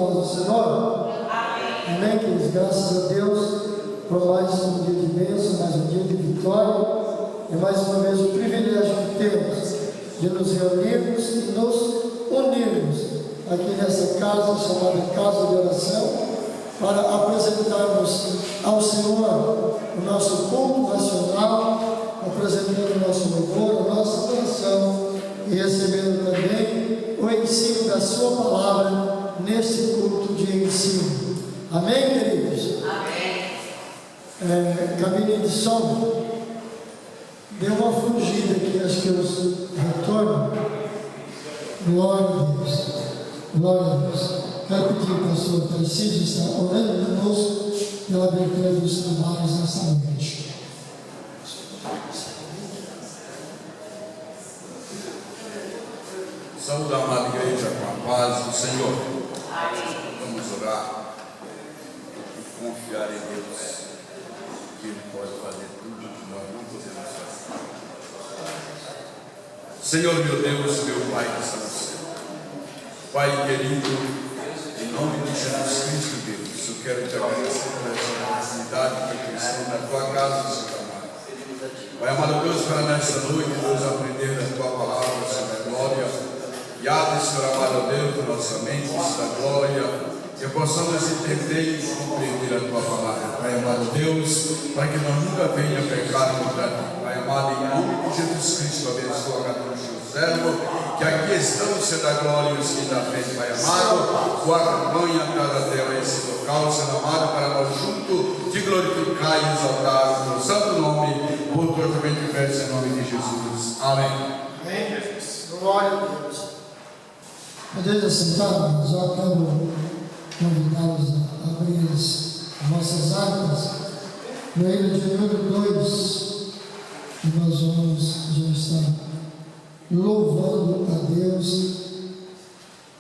paz do Senhor? Amém, queridos? Graças a Deus por mais um dia de bênção, mais um dia de vitória e mais uma vez o privilégio que temos de nos reunirmos e nos unirmos aqui nessa casa chamada Casa de Oração para apresentarmos ao Senhor o nosso culto nacional, apresentando o nosso louvor, a nossa adoração e recebendo também o ensino da sua palavra neste culto de ensino. Amém, queridos? Amém. Cabine de som, deu uma fugida aqui, acho que eu retorno. Glória a Deus, glória a Deus. Quero pedir ao pastor Tarcísio estar orando conosco pela abertura dos trabalhos nessa noite. Saúde a amada igreja com a paz do Senhor. Amém. Vamos orar e confiar em Deus, que Ele pode fazer tudo que nós não podemos fazer. Senhor, meu Deus, meu Pai que está no céu, Pai querido, em nome de Jesus Cristo, Deus, eu quero te agradecer por essa oportunidade de perfeição da tua casa, Senhor amado. Pai amado Deus, para nesta noite, Deus, aprender da tua palavra, Senhor, a glória. E abre, Senhor amado Deus, na nossa mente, da glória, que possamos entender e compreender a tua palavra, Pai amado Deus, para que nós nunca venha pecar contra ti. Pai amado, em nome de Jesus Cristo, abençoa cada um do teu servo, que aqui estamos, Senhor da glória, e os que da frente, Pai amado, o acompanha cada terra esse local, Senhor amado, para nós juntos te glorificar e exaltar o teu santo nome, por tua também diversa, em nome de Jesus. Amém. Amém, Jesus. Glória a Deus. Podemos assentar, mas eu quero convidá-los a abrir as nossas armas no hino de número 2, e nós vamos já estar louvando a Deus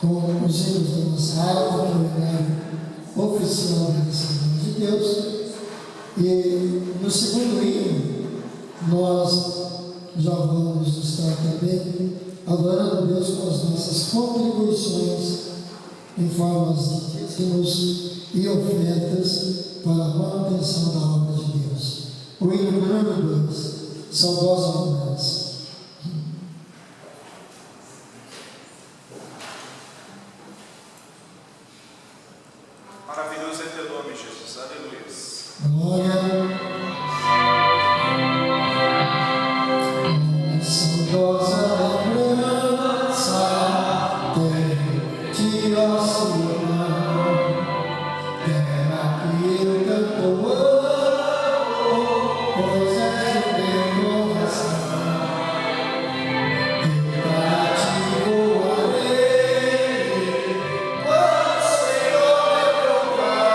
com os hinos da nossa harpa, que é o horário oficial da Assembleia de Deus. E no segundo hino, nós já vamos estar também adorando a Deus com as nossas contribuições em formas de dízimos e ofertas para a manutenção da obra de Deus. O hino número 2, saudosa lembrança. Maravilhoso é teu nome, Jesus. Aleluia. Glória. Saudosa lembrança tenho de ó Senhor, terra que eu tanto amo, pois és o meu coração. Eu para ti voarei, quando o Senhor é meu Pai,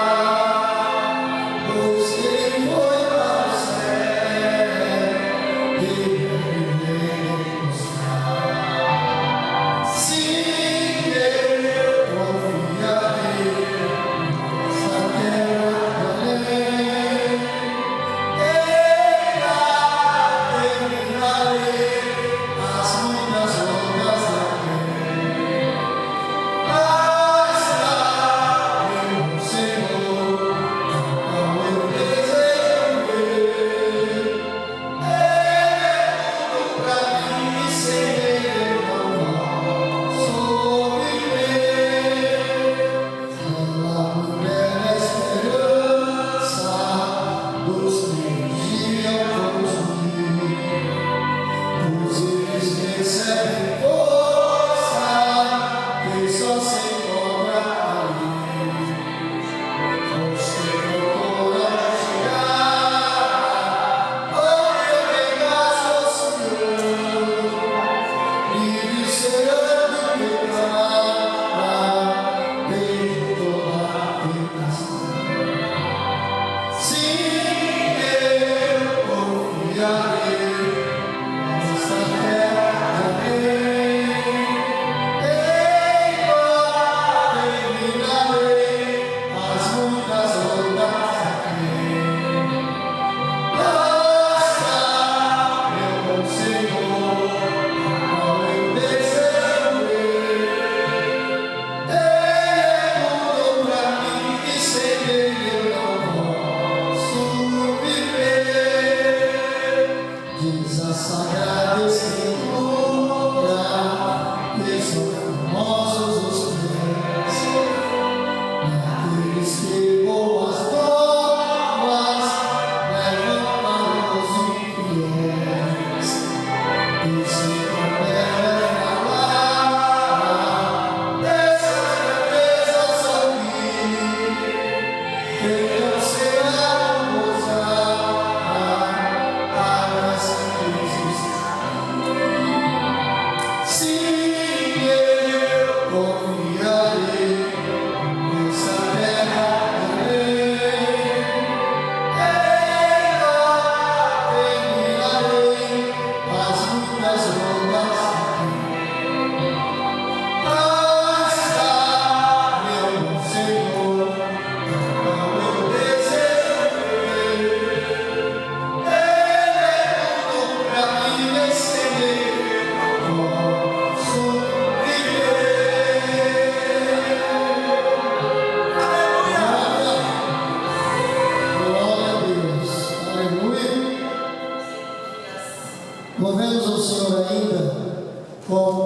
pois quem foi para o céu, Ele me mostrar. Sim, eu confiarei nessa terra também. Terminarei as muitas ondas da fé. Lá está meu Senhor, ao qual eu desejo ver. Tudo pra mim, sem ele eu não posso viver. Ela me dá esperança dos meus dias construir. Os filhos recebem força que só se encontra ali. Você procura chegar onde eu pegasse o Senhor. Livre será de pecar, desde toda a tentação. Sim, eu confiarei nessa terra também. Terminarei as muitas ondas aqui. Lá está meu bom Senhor, ao qual eu desejo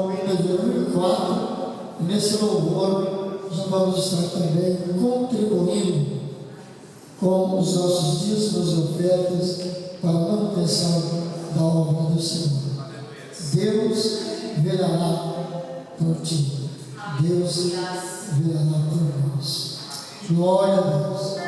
o hino de número 4. E nesse louvor, nós vamos estar também contribuindo com os nossos dízimos e ofertas para a manutenção da obra do Senhor. Deus velará por ti. Deus velará por nós. Glória a Deus.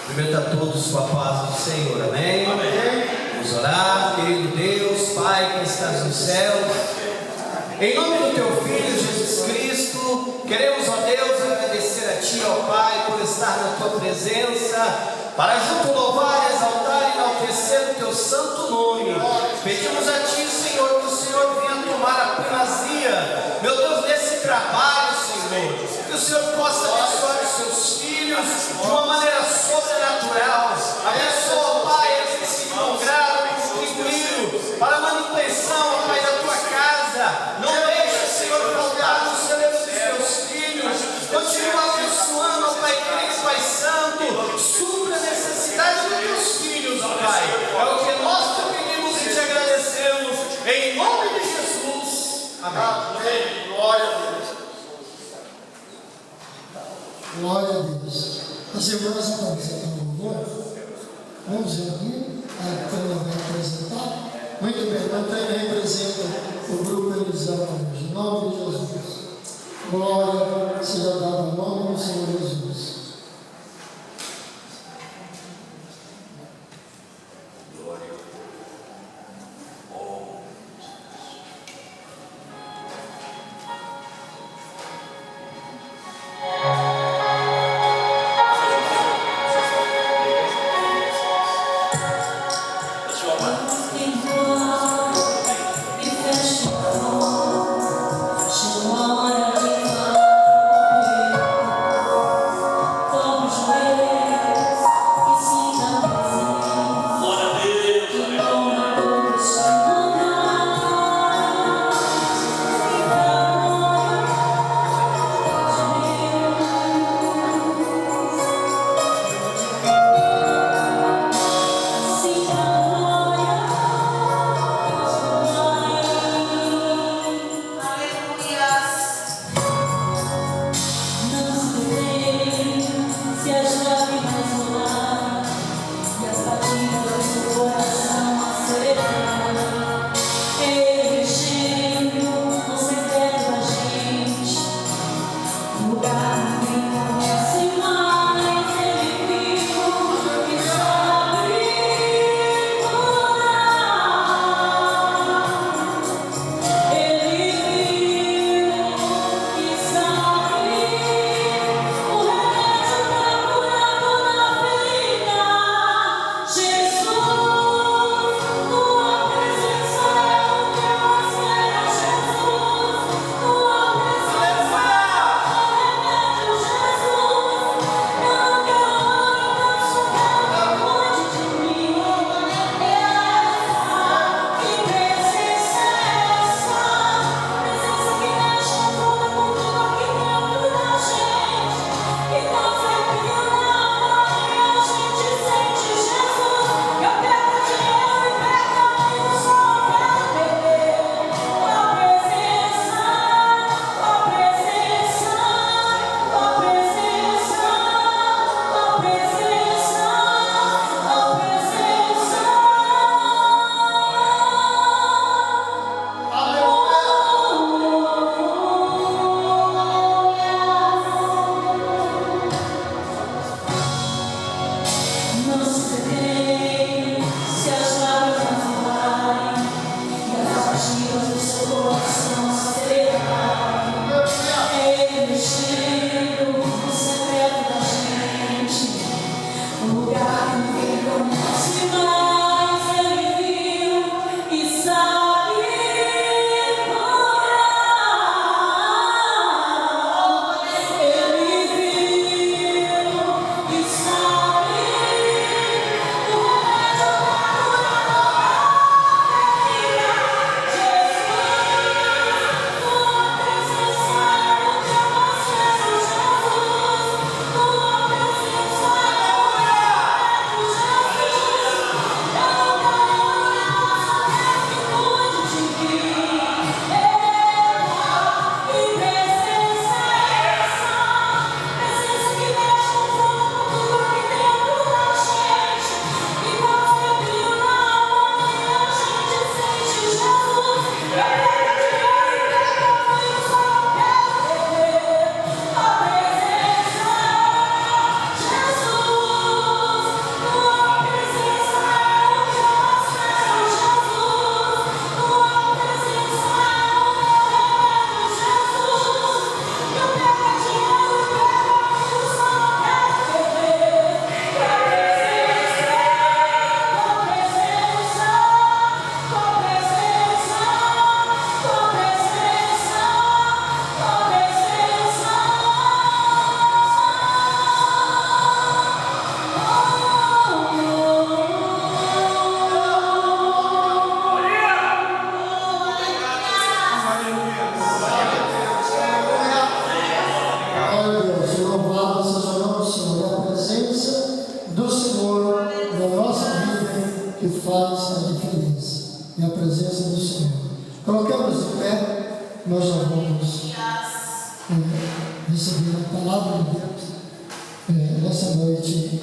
Cumprimento a todos com a paz do Senhor, amém? Vamos orar, querido Deus, Pai que estás no céu, em nome do Teu Filho Jesus Cristo, queremos, ó Deus, agradecer a Ti, ó Pai, por estar na Tua presença, para junto louvar, exaltar e enaltecer o Teu santo nome. Pedimos a Ti, Senhor, que o Senhor venha tomar a primazia, meu Deus, nesse trabalho, Senhor, que o Senhor possa abençoar os Seus filhos de uma maneira sobrenatural. Abençoa, Pai, eles que se consagram, contribuíram para a manutenção, Pai, da Tua casa. Não deixe, Senhor, Glória a Deus. As irmãs estão cantando louvor. Vamos ver aqui. A Tânia vai apresentar. Muito bem, a Tânia representa o grupo Elisão hoje. Em nome de Jesus. Glória seja dada ao nome do Senhor Jesus. Nós já vamos receber a palavra de Deus. Nessa noite,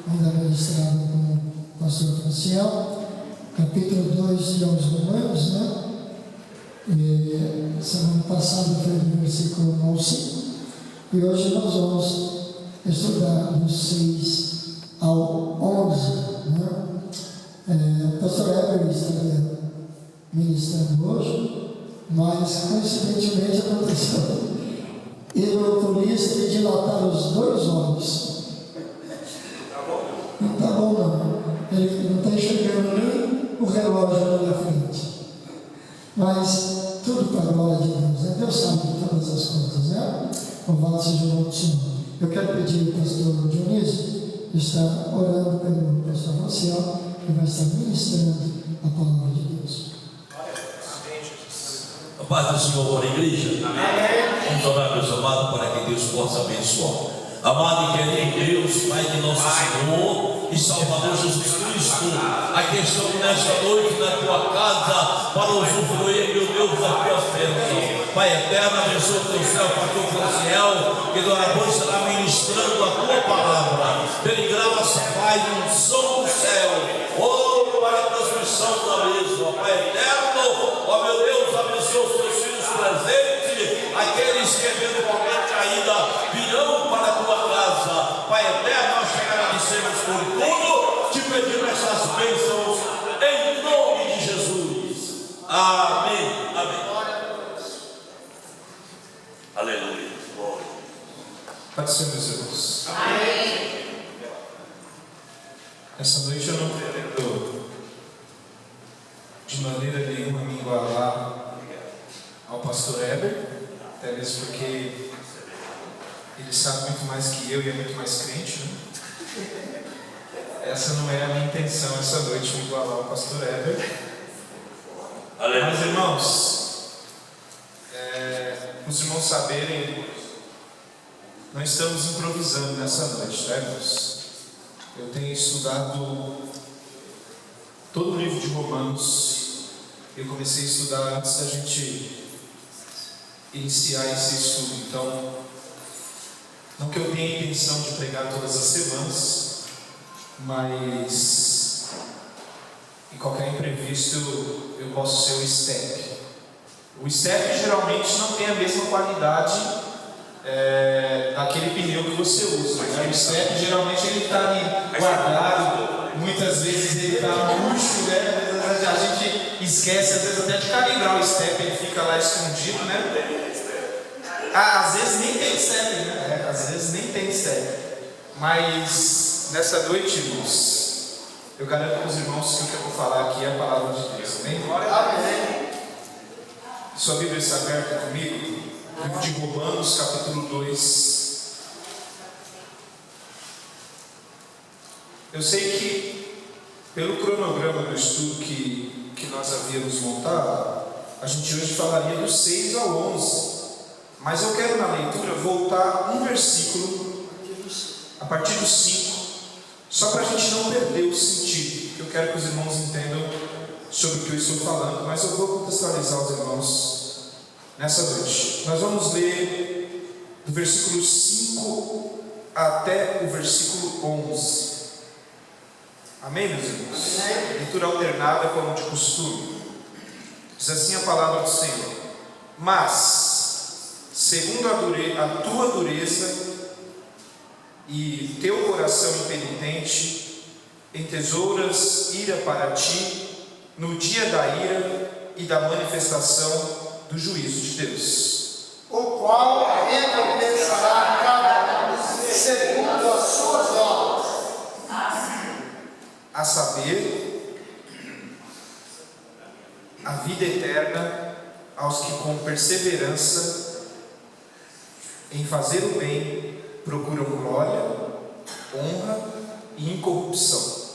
ainda ministrado com o pastor Franciel, capítulo 2 de aos Romanos, né? Semana passada foi o versículo 1 ao 5, e hoje nós vamos estudar dos 6 ao 11, né? O pastor Eber estaria ministrando hoje, mas coincidentemente aconteceu ele autoriza ele dilatar os dois olhos. Não está bom não. Ele não está enxergando nem o relógio ali na frente. Mas tudo para a glória de Deus, né? Deus sabe de todas as coisas, né? Louvado seja o nome do Senhor. Eu quero pedir ao pastor Dionísio estar orando pelo pastor Franciel, que vai estar ministrando a palavra de Deus. A paz do Senhor para a igreja. Amém. Vamos orar, meus amados, para que Deus possa abençoar. Amado e querido Deus, Pai de nosso Senhor e Salvador Jesus Cristo, aqui estamos nesta noite na tua casa para usufruir, meu Deus, da tua bênção. Pai eterno, abençoa o teu céu, pastor Franciel, que doravante estará ministrando a tua palavra. Pela graça, Pai, unção do céu, para a transmissão da mesma. Pai eterno, ó meu Deus, abençoa os teus filhos presentes, aqueles que eventualmente ainda virão para a tua casa. Pai eterno, nós te agradecemos por tudo, te pedimos essas bênçãos em nome de Jesus. Amém. Amém. Aleluia. Glória. Pode ser, meus irmãos. Amém. Essa noite eu não pretendo de maneira nenhuma me igualar ao pastor Eber, até mesmo porque ele sabe muito mais que eu e é muito mais crente, né? Essa não é a minha intenção essa noite, me igualar ao pastor Eber. Mas, irmãos, os irmãos saberem, nós estamos improvisando nessa noite, tá, irmãos? Eu tenho estudado todo o livro de Romanos. Eu comecei a estudar antes da gente iniciar esse estudo. Então, não que eu tenha a intenção de pregar todas as semanas, mas em qualquer imprevisto eu posso ser o step. O step geralmente não tem a mesma qualidade daquele pneu que você usa, né? O step geralmente ele está ali guardado, muitas vezes ele está murcho, né? A gente esquece às vezes até de calibrar o step, ele fica lá escondido, né? Às vezes nem tem step, né? Às vezes nem tem step. Mas nessa noite, irmãos, eu garanto para os irmãos que o que eu vou falar aqui é a palavra de Deus. Amém? Amém. Sua Bíblia está aberta comigo? Livro de Romanos, capítulo 2. Eu sei que, pelo cronograma do estudo que nós havíamos montado, a gente hoje falaria do 6 ao 11. Mas eu quero, na leitura, voltar um versículo, a partir do 5, só para a gente não perder o sentido, que eu quero que os irmãos entendam sobre o que eu estou falando, mas eu vou contextualizar os irmãos nessa noite. Nós vamos ler do versículo 5 até o versículo 11. Amém, meus irmãos? Leitura alternada como de costume. Diz assim a palavra do Senhor: mas, segundo a tua dureza e teu coração impenitente, entesouras ira para ti no dia da ira e da manifestação do juízo de Deus, o qual recompensará cada um segundo as suas obras, a saber, a vida eterna aos que com perseverança em fazer o bem procuram glória, honra e incorrupção.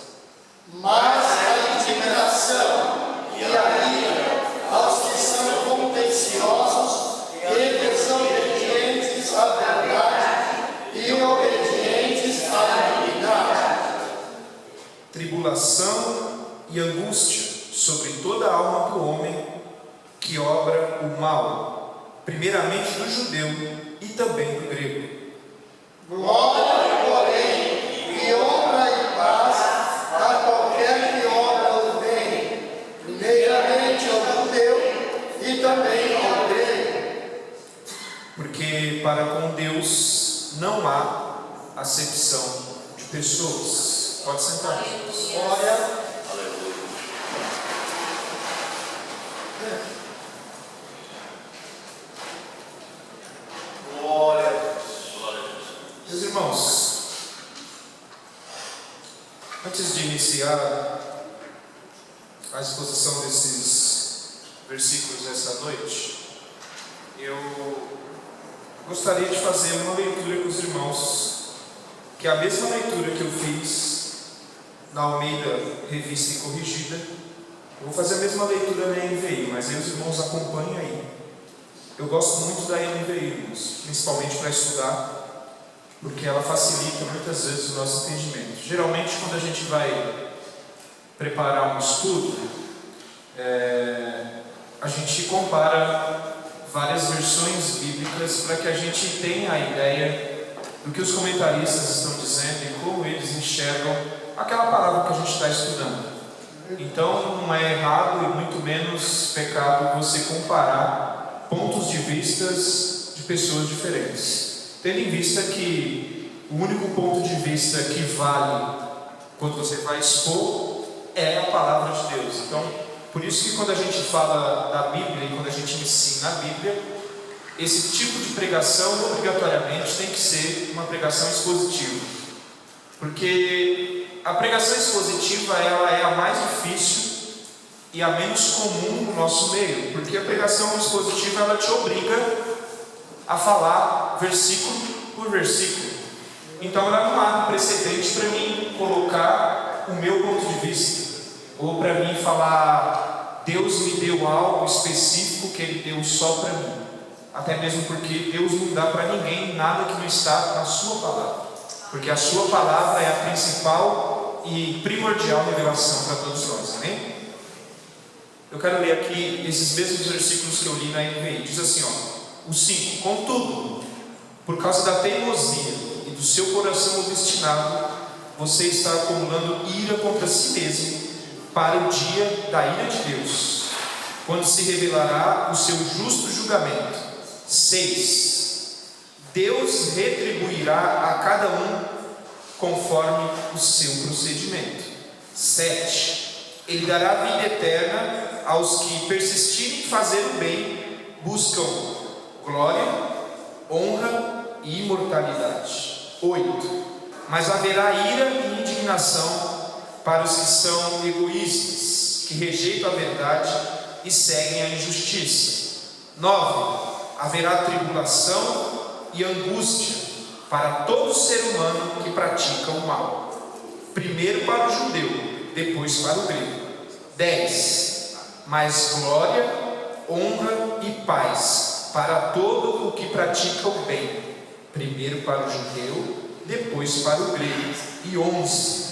mas a indignação e a ira aos que são contenciosos e desobedientes à verdade e obedientes à iniquidade. Tribulação e angústia sobre toda a alma do homem que obra o mal, primeiramente do judeu e também do grego. Glória, porque para com Deus não há acepção de pessoas. Pode sentar. Glória. Glória a Deus. Meus irmãos, antes de iniciar a exposição desses versículos essa noite, eu gostaria de fazer uma leitura com os irmãos, que é a mesma leitura que eu fiz na Almeida Revista e Corrigida. Eu vou fazer a mesma leitura na NVI, mas aí os irmãos acompanhem aí. Eu gosto muito da NVI, irmãos, principalmente para estudar, porque ela facilita muitas vezes o nosso entendimento. Geralmente, quando a gente vai preparar um estudo, a gente compara várias versões bíblicas para que a gente tenha a ideia do que os comentaristas estão dizendo e como eles enxergam aquela palavra que a gente está estudando. Então, não é errado e muito menos pecado você comparar pontos de vistas de pessoas diferentes, tendo em vista que o único ponto de vista que vale quando você vai expor é a palavra de Deus. Então, por isso que quando a gente fala da Bíblia e quando a gente ensina a Bíblia, esse tipo de pregação obrigatoriamente tem que ser uma pregação expositiva, porque a pregação expositiva ela é a mais difícil e a menos comum no nosso meio, porque a pregação expositiva ela te obriga a falar versículo por versículo. Então ela não há precedente para mim colocar o meu ponto de vista, ou para mim falar Deus me deu algo específico que Ele deu só para mim, até mesmo porque Deus não dá para ninguém nada que não está na sua palavra, porque a sua palavra é a principal e primordial revelação para todos nós, amém? Eu quero ler aqui esses mesmos versículos que eu li na NVI. Diz assim, ó, o 5: contudo, por causa da teimosia e do seu coração obstinado, você está acumulando ira contra si mesmo para o dia da ira de Deus, quando se revelará o seu justo julgamento. 6: Deus retribuirá a cada um conforme o seu procedimento. 7: Ele dará vida eterna aos que persistirem em fazer o bem, buscam glória, honra e imortalidade. 8: Mas haverá ira e indignação para os que são egoístas, que rejeitam a verdade e seguem a injustiça. 9: Haverá tribulação e angústia para todo ser humano que pratica o mal, primeiro para o judeu, depois para o grego. 10: Mas glória, honra e paz para todo o que pratica o bem, primeiro para o judeu, depois para o grego. E 11: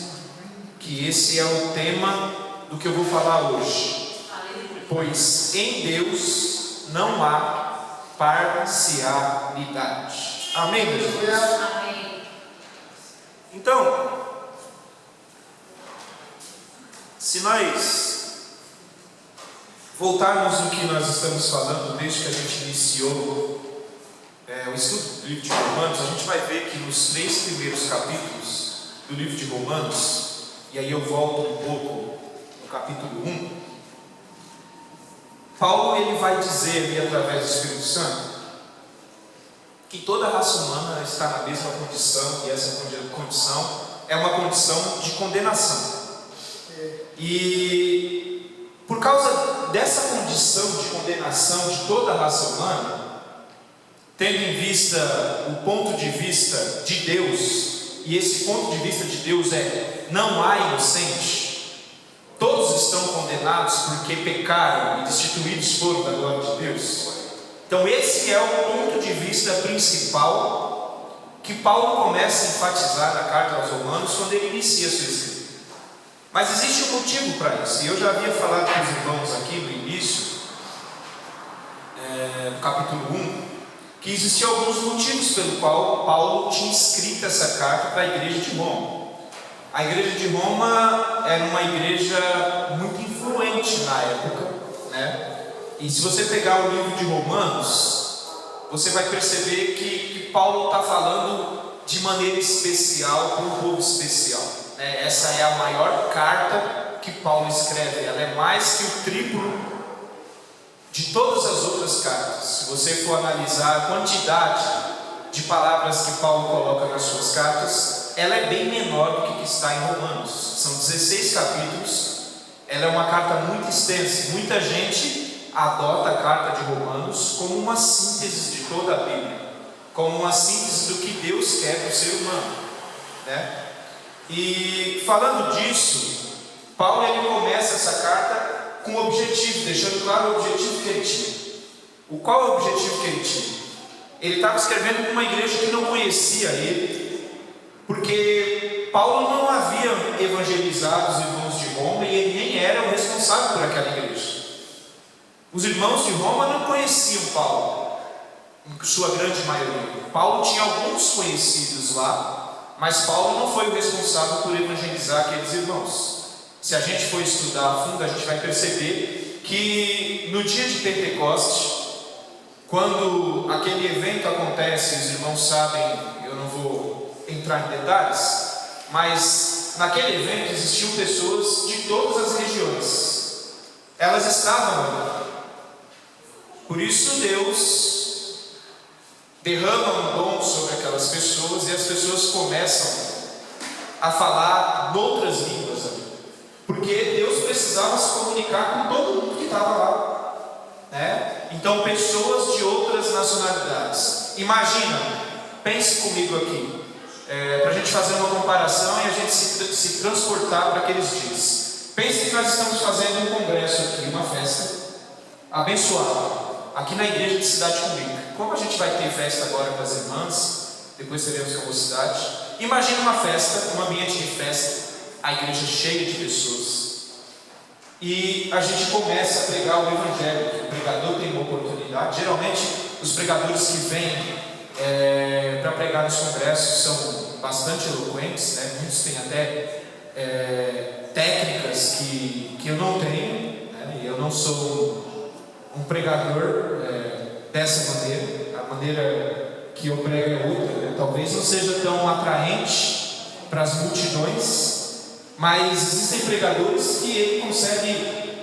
que esse é o tema do que eu vou falar hoje. Pois em Deus não há parcialidade. Amém, meus irmãos? Amém. Então, se nós voltarmos no que nós estamos falando desde que a gente iniciou o estudo do livro de Romanos, a gente vai ver que nos 3 primeiros capítulos do livro de Romanos, e aí eu volto um pouco no capítulo 1, Paulo ele vai dizer ali através do Espírito Santo que toda a raça humana está na mesma condição, e essa condição é uma condição de condenação. E por causa dessa condição de condenação de toda a raça humana, tendo em vista o ponto de vista de Deus, e esse ponto de vista de Deus é: não há inocente, todos estão condenados porque pecaram e destituídos foram da glória de Deus. Então esse é o ponto de vista principal que Paulo começa a enfatizar na carta aos Romanos quando ele inicia sua escrita. Mas existe um motivo para isso, e eu já havia falado com os irmãos aqui no início do capítulo 1, que existiam alguns motivos pelo qual Paulo tinha escrito essa carta para a igreja de Roma. A igreja de Roma era uma igreja muito influente na época, né? E se você pegar o livro de Romanos, você vai perceber que Paulo está falando de maneira especial para um povo especial. Essa é a maior carta que Paulo escreve, ela é mais que o triplo de todas as outras cartas. Se você for analisar a quantidade de palavras que Paulo coloca nas suas cartas, ela é bem menor do que está em Romanos. São 16 capítulos, ela é uma carta muito extensa. Muita gente adota a carta de Romanos como uma síntese de toda a Bíblia, como uma síntese do que Deus quer para o ser humano, né? E falando disso, Paulo ele começa essa carta com um objetivo, deixando claro o objetivo que ele tinha. Qual é o objetivo que ele tinha? Ele estava escrevendo para uma igreja que não conhecia ele, porque Paulo não havia evangelizado os irmãos de Roma e ele nem era o responsável por aquela igreja. Os irmãos de Roma não conheciam Paulo, em sua grande maioria. Paulo tinha alguns conhecidos lá, mas Paulo não foi o responsável por evangelizar aqueles irmãos. Se a gente for estudar a fundo, a gente vai perceber que no dia de Pentecostes, quando aquele evento acontece, os irmãos sabem, eu não vou entrar em detalhes, mas naquele evento existiam pessoas de todas as regiões. Elas estavam ali. Por isso Deus derrama um dom sobre aquelas pessoas e as pessoas começam a falar noutras línguas ali. Porque Deus precisava se comunicar com todo mundo que estava lá, né? Então pessoas de outras nacionalidades. Imagina, pense comigo aqui, para a gente fazer uma comparação e a gente se transportar para aqueles dias. Pense que nós estamos fazendo um congresso aqui, uma festa abençoada, aqui na igreja de Cidade Cumbica. Como a gente vai ter festa agora com as irmãs, depois teremos com a mocidade. Imagina uma festa, um ambiente de festa, a igreja cheia de pessoas, e a gente começa a pregar o evangelho. O pregador tem uma oportunidade. Geralmente os pregadores que vêm para pregar nos congressos são bastante eloquentes, né? Muitos têm até técnicas que eu não tenho, né? Eu não sou um pregador dessa maneira. A maneira que eu prego é outra, né? Talvez não seja tão atraente para as multidões, mas existem pregadores que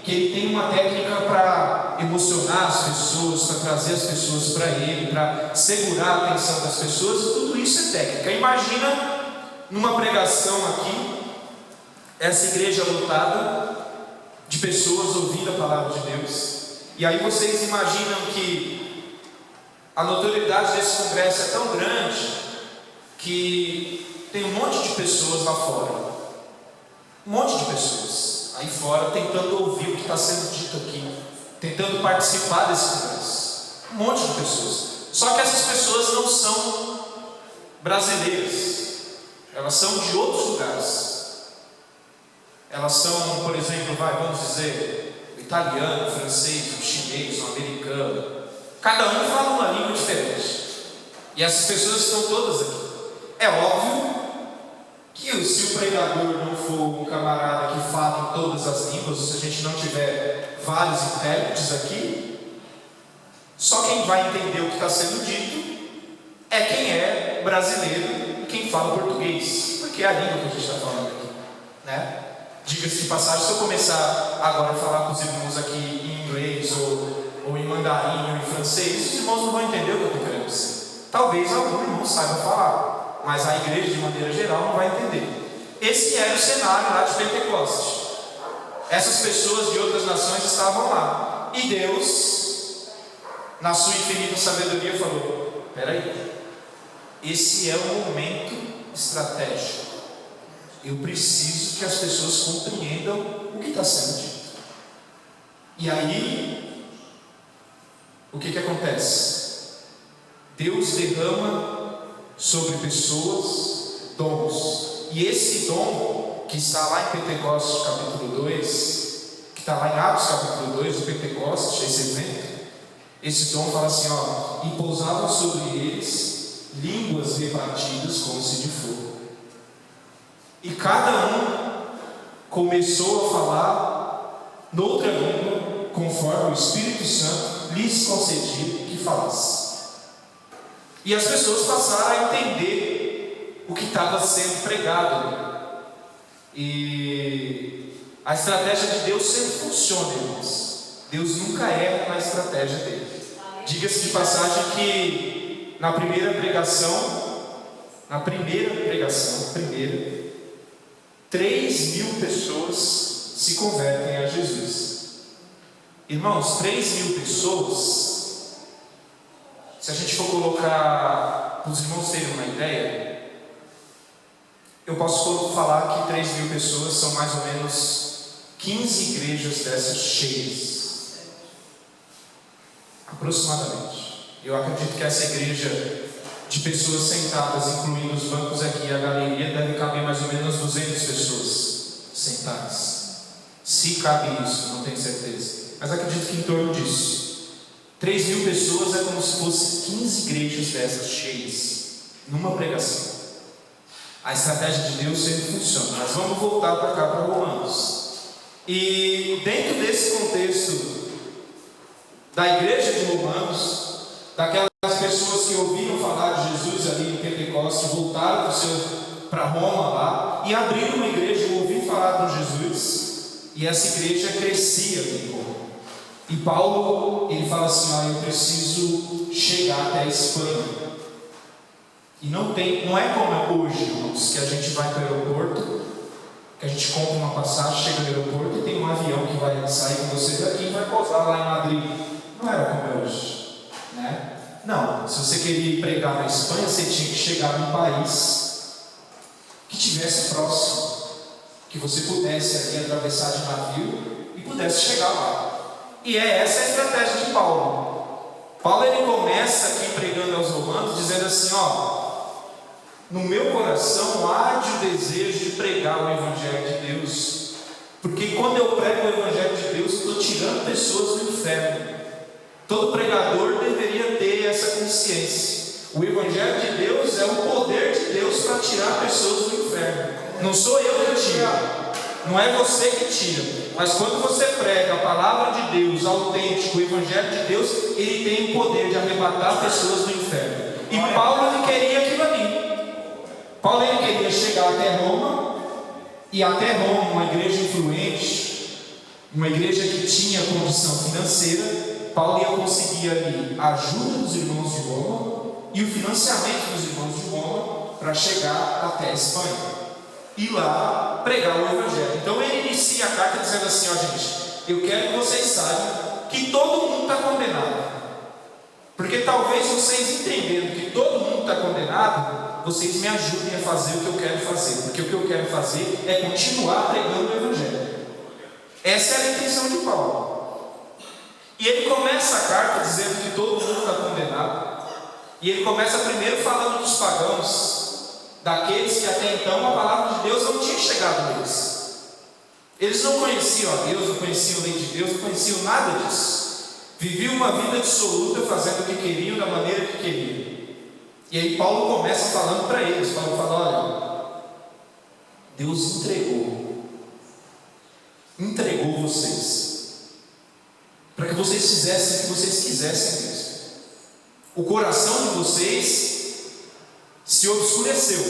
ele tem uma técnica para emocionar as pessoas, para trazer as pessoas para ele, para segurar a atenção das pessoas, e tudo isso é técnica. Imagina numa pregação aqui, essa igreja lotada de pessoas ouvindo a palavra de Deus, e aí vocês imaginam que a notoriedade desse congresso é tão grande que tem um monte de pessoas lá fora. Um monte de pessoas aí fora tentando ouvir o que está sendo dito aqui, tentando participar desse congresso. Um monte de pessoas. Só que essas pessoas não são brasileiras, elas são de outros lugares. Elas são, por exemplo, vamos dizer, o italiano, o francês, o chinês, o americano. Cada um fala uma língua diferente. E essas pessoas estão todas aqui. É óbvio que se o pregador não for um camarada que fala em todas as línguas, se a gente não tiver vários intérpretes aqui, só quem vai entender o que está sendo dito é quem é brasileiro e quem fala português, porque é a língua que a gente está falando aqui, né? Diga-se de passagem, se eu começar agora a falar com os irmãos aqui em inglês ou em mandarim ou em francês, os irmãos não vão entender o que eu estou querendo dizer. Talvez algum irmão saiba falar, mas a igreja de maneira geral não vai entender. Esse era o cenário lá de Pentecostes. Essas pessoas de outras nações estavam lá, e Deus, na sua infinita sabedoria, falou: peraí, esse é o momento estratégico. Eu preciso que as pessoas compreendam o que está sendo dito. E aí, o que acontece? Deus derrama sobre pessoas dons. E esse dom que está lá em Pentecostes capítulo 2, que está lá em Atos capítulo 2, o Pentecostes, esse evento, esse dom fala assim, e pousavam sobre eles línguas repartidas como se de fogo. E cada um começou a falar noutra língua, conforme o Espírito Santo lhes concedia que falasse. E as pessoas passaram a entender o que estava sendo pregado. E a estratégia de Deus sempre funciona, irmãos. Deus nunca erra na estratégia dele. Diga-se de passagem que na primeira pregação, 3.000 pessoas se convertem a Jesus. Irmãos, 3.000 pessoas, se a gente for colocar, para os irmãos terem uma ideia, eu posso falar que 3.000 pessoas são mais ou menos 15 igrejas dessas cheias. Aproximadamente. Eu acredito que essa igreja de pessoas sentadas, incluindo os bancos aqui e a galeria, deve caber mais ou menos 200 pessoas sentadas. Se cabe isso, não tenho certeza. Mas acredito que em torno disso. 3.000 pessoas é como se fosse 15 igrejas dessas cheias, numa pregação. A estratégia de Deus sempre funciona. Mas vamos voltar para cá, para Romanos. E dentro desse contexto da igreja de Romanos, daquelas pessoas que ouviram falar de Jesus ali em Pentecostes, voltaram para Roma lá e abriram uma igreja e ouviram falar de Jesus, e essa igreja crescia em Roma. E Paulo, ele fala assim: eu preciso chegar até a Espanha. E não é como hoje, irmãos, que a gente vai para o aeroporto, que a gente compra uma passagem, chega no aeroporto e tem um avião que vai sair com você daqui e vai pousar lá em Madrid. Não era como é hoje, né? Não, se você queria pregar na Espanha, você tinha que chegar num país que tivesse próximo, que você pudesse ali atravessar de navio e pudesse chegar lá. E é essa a estratégia de Paulo. Paulo, ele começa aqui pregando aos romanos, dizendo assim: no meu coração arde o desejo de pregar o Evangelho de Deus, porque quando eu prego o Evangelho de Deus, eu estou tirando pessoas do inferno. Todo pregador deveria ter essa consciência. O Evangelho de Deus é o poder de Deus para tirar pessoas do inferno. Não sou eu que tiro, não é você que tira. Mas quando você prega a palavra de Deus autêntico, o Evangelho de Deus, ele tem o poder de arrebatar pessoas do inferno. E Paulo, ele queria aquilo ali. Paulo, ele queria chegar até Roma, e até Roma, uma igreja influente, uma igreja que tinha condição financeira. Paulo ia conseguir ali a ajuda dos irmãos de Roma e o financiamento dos irmãos de Roma para chegar até a Espanha e lá pregar o Evangelho. Então ele inicia a carta dizendo assim: gente, eu quero que vocês saibam que todo mundo está condenado, porque talvez vocês entendendo que todo mundo está condenado, vocês me ajudem a fazer o que eu quero fazer, porque o que eu quero fazer é continuar pregando o Evangelho. Essa é a intenção de Paulo. E ele começa a carta dizendo que todo mundo está condenado. E ele começa primeiro falando dos pagãos, daqueles que até então a palavra de Deus não tinha chegado neles. Eles não conheciam a Deus, não conheciam a lei de Deus, não conheciam nada disso. Viviam uma vida dissoluta, fazendo o que queriam, da maneira que queriam. E aí Paulo começa falando para eles. Paulo fala: Deus entregou vocês para que vocês fizessem o que vocês quisessem mesmo. O coração de vocês se obscureceu.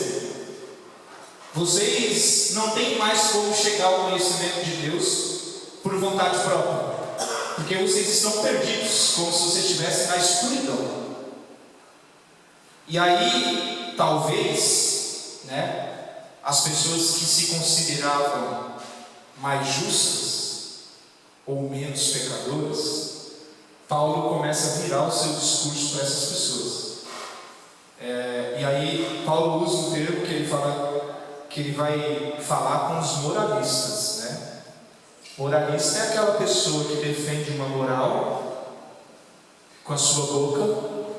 Vocês não têm mais como chegar ao conhecimento de Deus por vontade própria, porque vocês estão perdidos, como se vocês estivessem na escuridão. E aí, talvez, as pessoas que se consideravam mais justas ou menos pecadoras, Paulo começa a virar o seu discurso para essas pessoas. E aí Paulo usa um termo que ele fala que ele vai falar com os moralistas, Moralista é aquela pessoa que defende uma moral com a sua boca,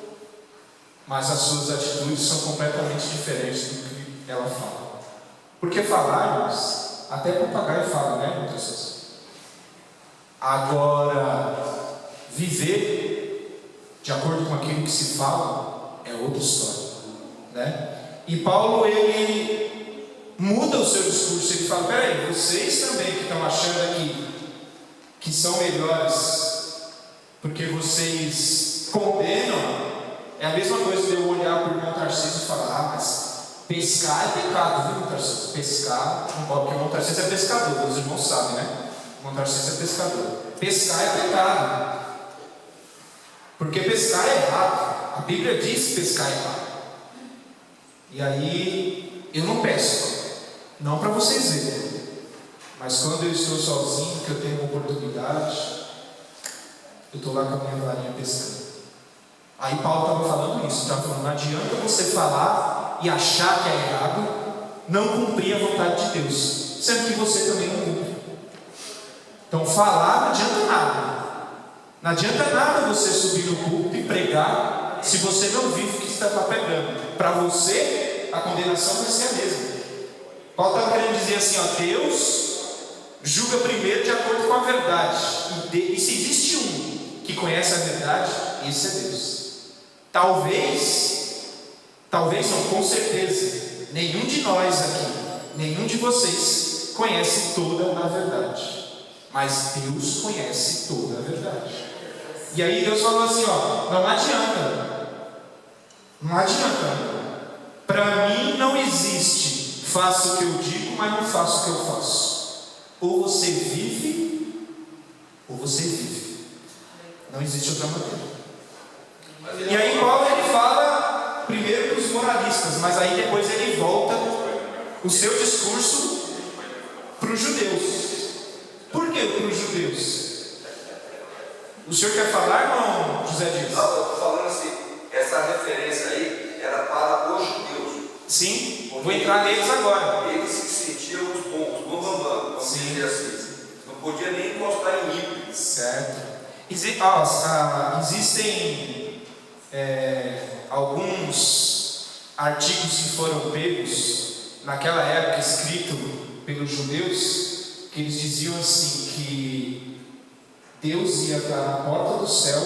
mas as suas atitudes são completamente diferentes do que ela fala. Porque falarmos, até papagaio fala, muitas vezes. Agora, viver de acordo com aquilo que se fala é outra história, E Paulo, ele muda o seu discurso. Ele fala: peraí, vocês também que estão achando aqui que são melhores porque vocês condenam É a mesma coisa de eu olhar para o irmão Tarcísio e falar: mas pescar é pecado, viu, irmão Tarcísio? Pescar não pode, porque o irmão Tarcísio é pescador, os irmãos sabem, né? O irmão Tarcísio é pescador. Pescar é pecado, porque pescar é errado. A Bíblia diz que pescar é errado. E aí eu não pesco, não para vocês verem, mas quando eu estou sozinho, que eu tenho uma oportunidade, eu estou lá com a minha varinha pescando. Aí Paulo estava falando isso, estava falando: não adianta você falar e achar que é errado, não cumprir a vontade de Deus, sendo que você também não cumpre. Então falar não adianta nada. Não adianta nada você subir no púlpito e pregar se você não vive o que você está pregando. Para você, a condenação vai ser a mesma. Paulo estava querendo dizer assim: ó, Deus julga primeiro de acordo com a verdade. E se existe um que conhece a verdade, esse é Deus. Talvez não, com certeza, nenhum de nós aqui, nenhum de vocês conhece toda a verdade. Mas Deus conhece toda a verdade. E aí Deus falou assim: ó, não adianta. Para mim não existe faço o que eu digo, mas não faço o que eu faço. Ou você vive, ou você vive. Não existe outra maneira. E aí Paulo ele fala primeiro para os moralistas, mas aí depois ele volta o seu discurso para os judeus. Por que para os judeus? O senhor quer falar, irmão José Dias? Não, eu estou falando assim, essa referência aí era para os judeus. Sim, vou entrar neles agora. Eles se sentiam os bons, vamos dizer assim. Não podia nem encostar em ímpios. Certo. Existem alguns artigos que foram pegos naquela época, escrito pelos judeus, que eles diziam assim, que Deus ia estar na porta do céu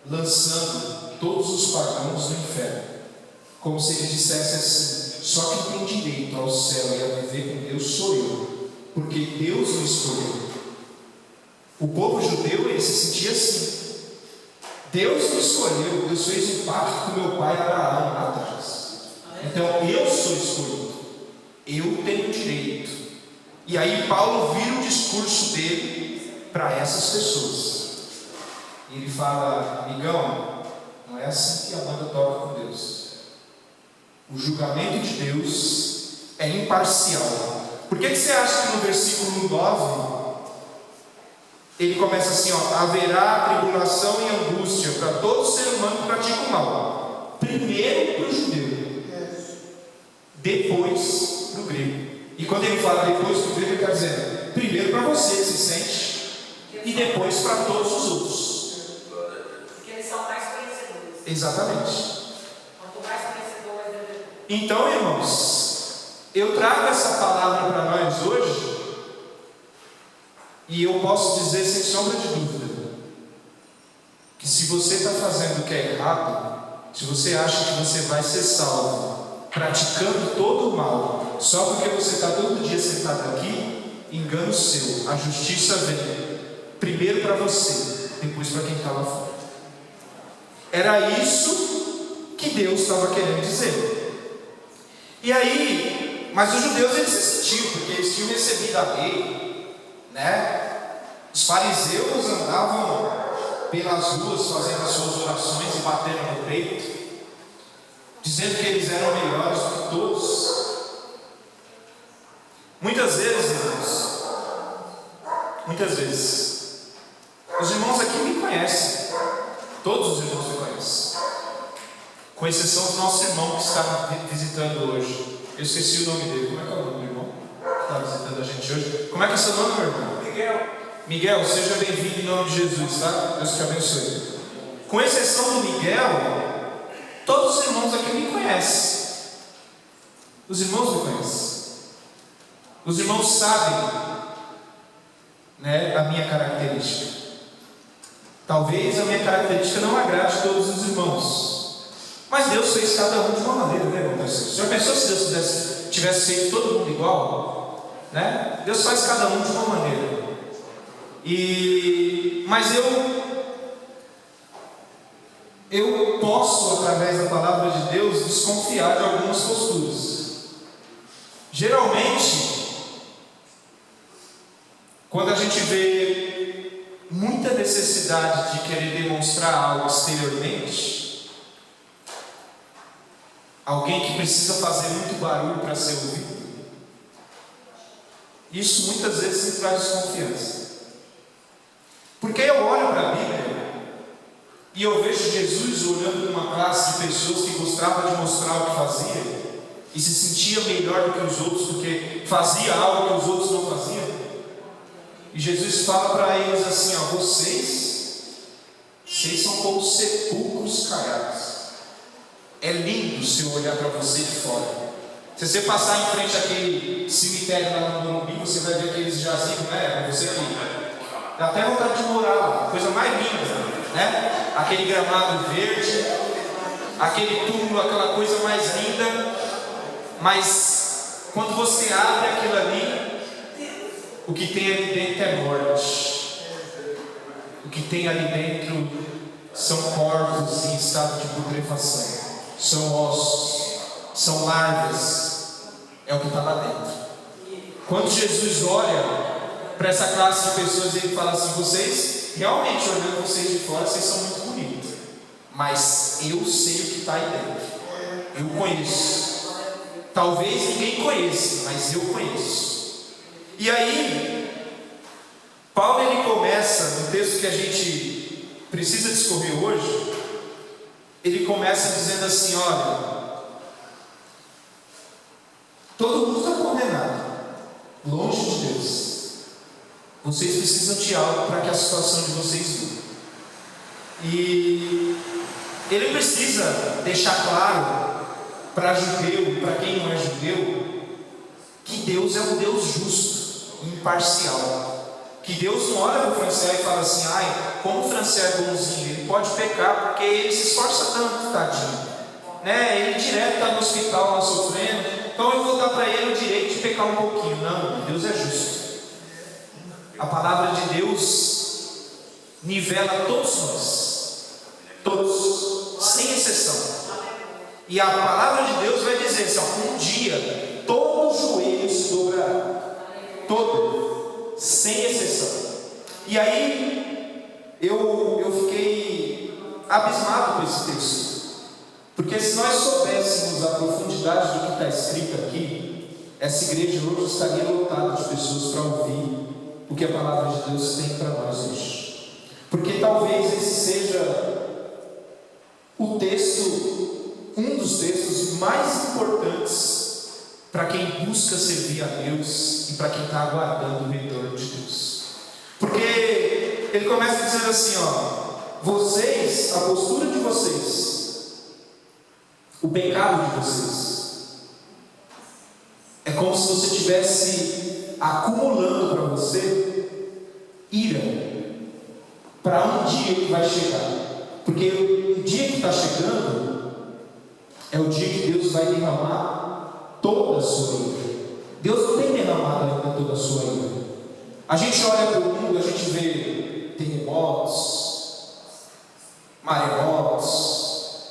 lançando todos os pagãos no inferno, como se ele dissesse assim: só quem tem direito ao céu e a viver com Deus sou eu, porque Deus o escolheu. O povo judeu, ele se sentia assim: Deus me escolheu, Deus fez um pacto com meu pai Abraão lá atrás, então eu sou escolhido, eu tenho direito. E aí Paulo vira o discurso dele para essas pessoas. E ele fala: amigão, não é assim que a banda toca com Deus. O julgamento de Deus é imparcial. Por que você acha que no versículo 9 ele começa assim, ó: haverá tribulação e angústia para todo ser humano que pratica o mal. Primeiro para o judeu, depois para o grego. E quando ele fala depois para o grego, ele está dizendo primeiro para você que se sente, e depois para todos os outros. Porque eles são mais conhecedores. Exatamente. Quanto mais conhecedor, mais devedor. Então, irmãos, eu trago essa palavra para nós hoje, e eu posso dizer sem sombra de dúvida, que se você está fazendo o que é errado, se você acha que você vai ser salvo praticando todo o mal, só porque você está todo dia sentado aqui, engano seu. A justiça vem primeiro para você, depois para quem está lá fora. Era isso que Deus estava querendo dizer. E aí, mas os judeus eles se sentiam, porque eles tinham recebido a lei, né? Os fariseus andavam pelas ruas fazendo as suas orações e batendo no peito, dizendo que eles eram melhores do que todos. Muitas vezes, irmãos, os irmãos aqui me conhecem, todos os irmãos me conhecem, com exceção do nosso irmão que está visitando hoje. Eu esqueci o nome dele. Como é que é o nome do irmão que está visitando a gente hoje? Como é que é seu nome, meu irmão? Miguel, seja bem-vindo em nome de Jesus, tá? Deus te abençoe. Com exceção do Miguel, todos os irmãos aqui me conhecem. Os irmãos me conhecem. Os irmãos sabem, né, a minha característica. Talvez a minha característica não agrade a todos os irmãos, mas Deus fez cada um de uma maneira, né, irmão? Você já pensou se Deus tivesse feito todo mundo igual? Né? Deus faz cada um de uma maneira. Mas eu posso através da palavra de Deus, desconfiar de algumas posturas. Geralmente, quando a gente vê muita necessidade de querer demonstrar algo exteriormente, alguém que precisa fazer muito barulho para ser ouvido, isso muitas vezes me traz desconfiança. Porque eu olho para a Bíblia e eu vejo Jesus olhando para uma classe de pessoas que gostava de mostrar o que fazia e se sentia melhor do que os outros porque fazia algo que os outros não faziam. E Jesus fala para eles assim: ó, vocês são como sepulcros caiados. É lindo se eu olhar para você de fora. Se você passar em frente àquele cemitério lá no Morumbi, você vai ver aqueles jazidos, né? Você aqui. Dá até vontade de morar lá, coisa mais linda, né? Aquele gramado verde, aquele túmulo, aquela coisa mais linda. Mas quando você abre aquilo ali, o que tem ali dentro é morte. O que tem ali dentro são corpos em estado de putrefação, são ossos, são larvas. É o que está lá dentro. Quando Jesus olha para essa classe de pessoas, ele fala assim: vocês, realmente, olhando vocês de fora, vocês são muito bonitos, mas eu sei o que está aí dentro. Eu conheço. Talvez ninguém conheça, mas eu conheço. E aí, Paulo ele começa, no texto que a gente precisa discorrer hoje, ele começa dizendo assim: olha, todo mundo está condenado, longe de Deus. Vocês precisam de algo para que a situação de vocês mude. E ele precisa deixar claro para judeu, para quem não é judeu, que Deus é um Deus justo e imparcial. Que Deus não olha para o Franciel e fala assim: ai, como o Franciel é bonzinho, ele pode pecar porque ele se esforça tanto, tadinho, né? Ele direto está no hospital lá sofrendo, então eu vou dar para ele o direito de pecar um pouquinho. Não, Deus é justo. A palavra de Deus nivela todos nós, todos, sem exceção. E a palavra de Deus vai dizer assim: um dia todo joelho se dobrará, todo, sem exceção. E aí eu fiquei abismado com esse texto, porque se nós soubéssemos a profundidade do que está escrito aqui, essa igreja hoje estaria lotada de pessoas para ouvir o que a palavra de Deus tem para nós hoje. Porque talvez esse seja o texto, um dos textos mais importantes para quem busca servir a Deus e para quem está aguardando o retorno de Deus. Porque ele começa dizendo assim: ó, vocês, a postura de vocês, o pecado de vocês, é como se você estivesse acumulando para você ira para um dia que vai chegar. Porque o dia que está chegando é o dia que Deus vai derramar toda a sua ira. Deus não tem derramado ainda toda a sua ira. A gente olha para o mundo, a gente vê terremotos, maremotos,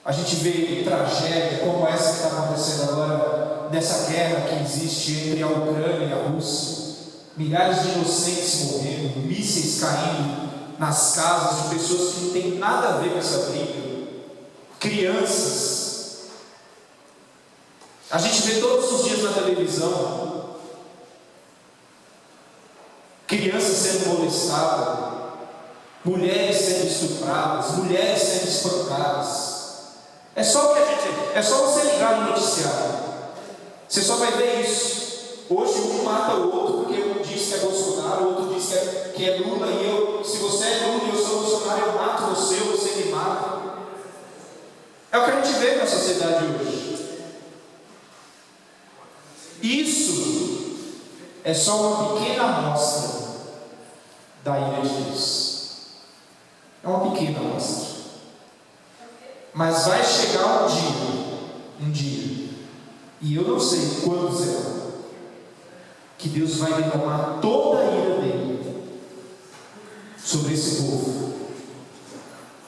a gente vê tragédia como essa que está acontecendo agora, nessa guerra que existe entre a Ucrânia e a Rússia. Milhares de inocentes morrendo, mísseis caindo nas casas de pessoas que não têm nada a ver com essa briga, crianças. A gente vê todos os dias na televisão crianças sendo molestadas, mulheres sendo estupradas, mulheres sendo espancadas. É só você ligar no noticiário, você só vai ver isso. Hoje um mata o outro porque um diz que é Bolsonaro, o outro diz que é Lula, e se você é Lula e eu sou Bolsonaro, eu mato você ou você me mata. É o que a gente vê na sociedade hoje. Isso é só uma pequena amostra da ira de Deus. É uma pequena amostra. Mas vai chegar um dia, e eu não sei quando será, que Deus vai derramar toda a ira dele sobre esse povo,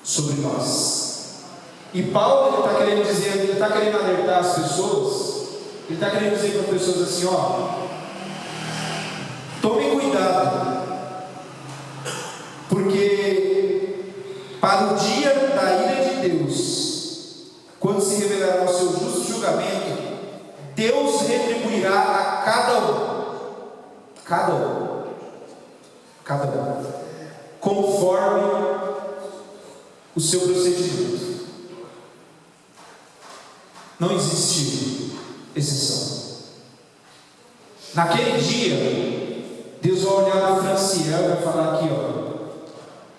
sobre nós. E Paulo ele está querendo dizer, ele está querendo alertar as pessoas, ele está querendo dizer para as pessoas assim, ó, tomem cuidado, porque para o dia da ira de Deus, quando se revelará o seu justo julgamento, Deus retribuirá a cada um, conforme o seu procedimento. Não existe exceção. Naquele dia, Deus vai olhar para Franciel e vai falar aqui, ó,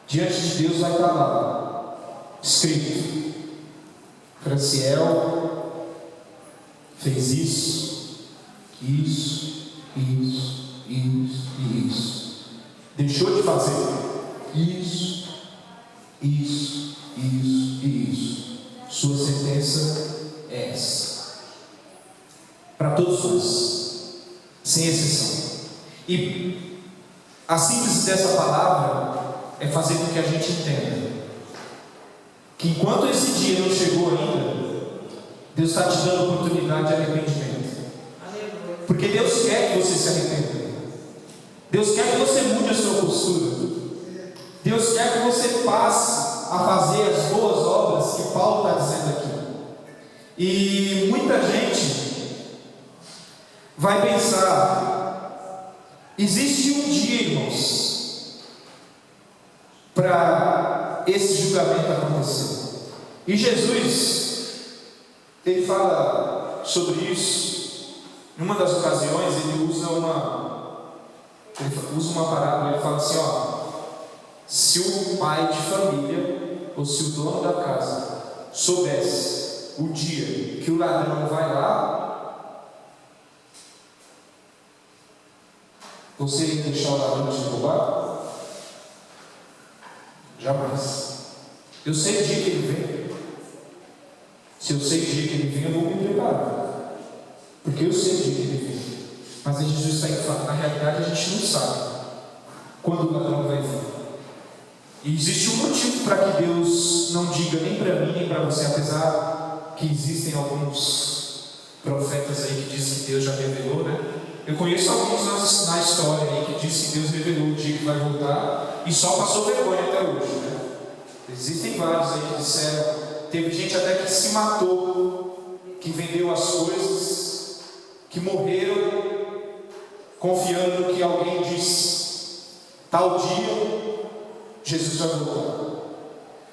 diante de Deus vai estar lá, escrito: Franciel fez isso, deixou de fazer isso. Sua sentença é essa. Para todos nós, sem exceção. E a síntese dessa palavra é fazer com que a gente entenda que enquanto esse dia não chegou ainda, Deus está te dando oportunidade de arrependimento. Porque Deus quer que você se arrependa. Deus quer que você mude a sua postura. Deus quer que você passe a fazer as boas obras que Paulo está dizendo aqui. E muita gente vai pensar: existe um dia, irmãos, para esse julgamento acontecer. E Jesus, ele fala sobre isso. Em uma das ocasiões, ele usa uma parábola. Ele fala assim, ó: se o pai de família ou se o dono da casa soubesse o dia que o ladrão vai lá, você ia deixar o ladrão te roubar? Jamais. Eu sei o dia que ele vem. Se eu sei o dia que ele vem, eu vou me preparar, porque eu sei o dia que ele vem. Mas aí Jesus está em fato, na realidade a gente não sabe quando o ladrão vai vir. E existe um motivo para que Deus não diga nem para mim nem para você, apesar que existem alguns profetas aí que dizem que Deus já revelou, né? Eu conheço alguns na história aí que dizem que Deus revelou o dia que vai voltar e só passou vergonha até hoje, né? Existem vários aí que disseram, teve gente até que se matou, que vendeu as coisas, que morreram confiando no que alguém disse. Tal dia Jesus vai voltar.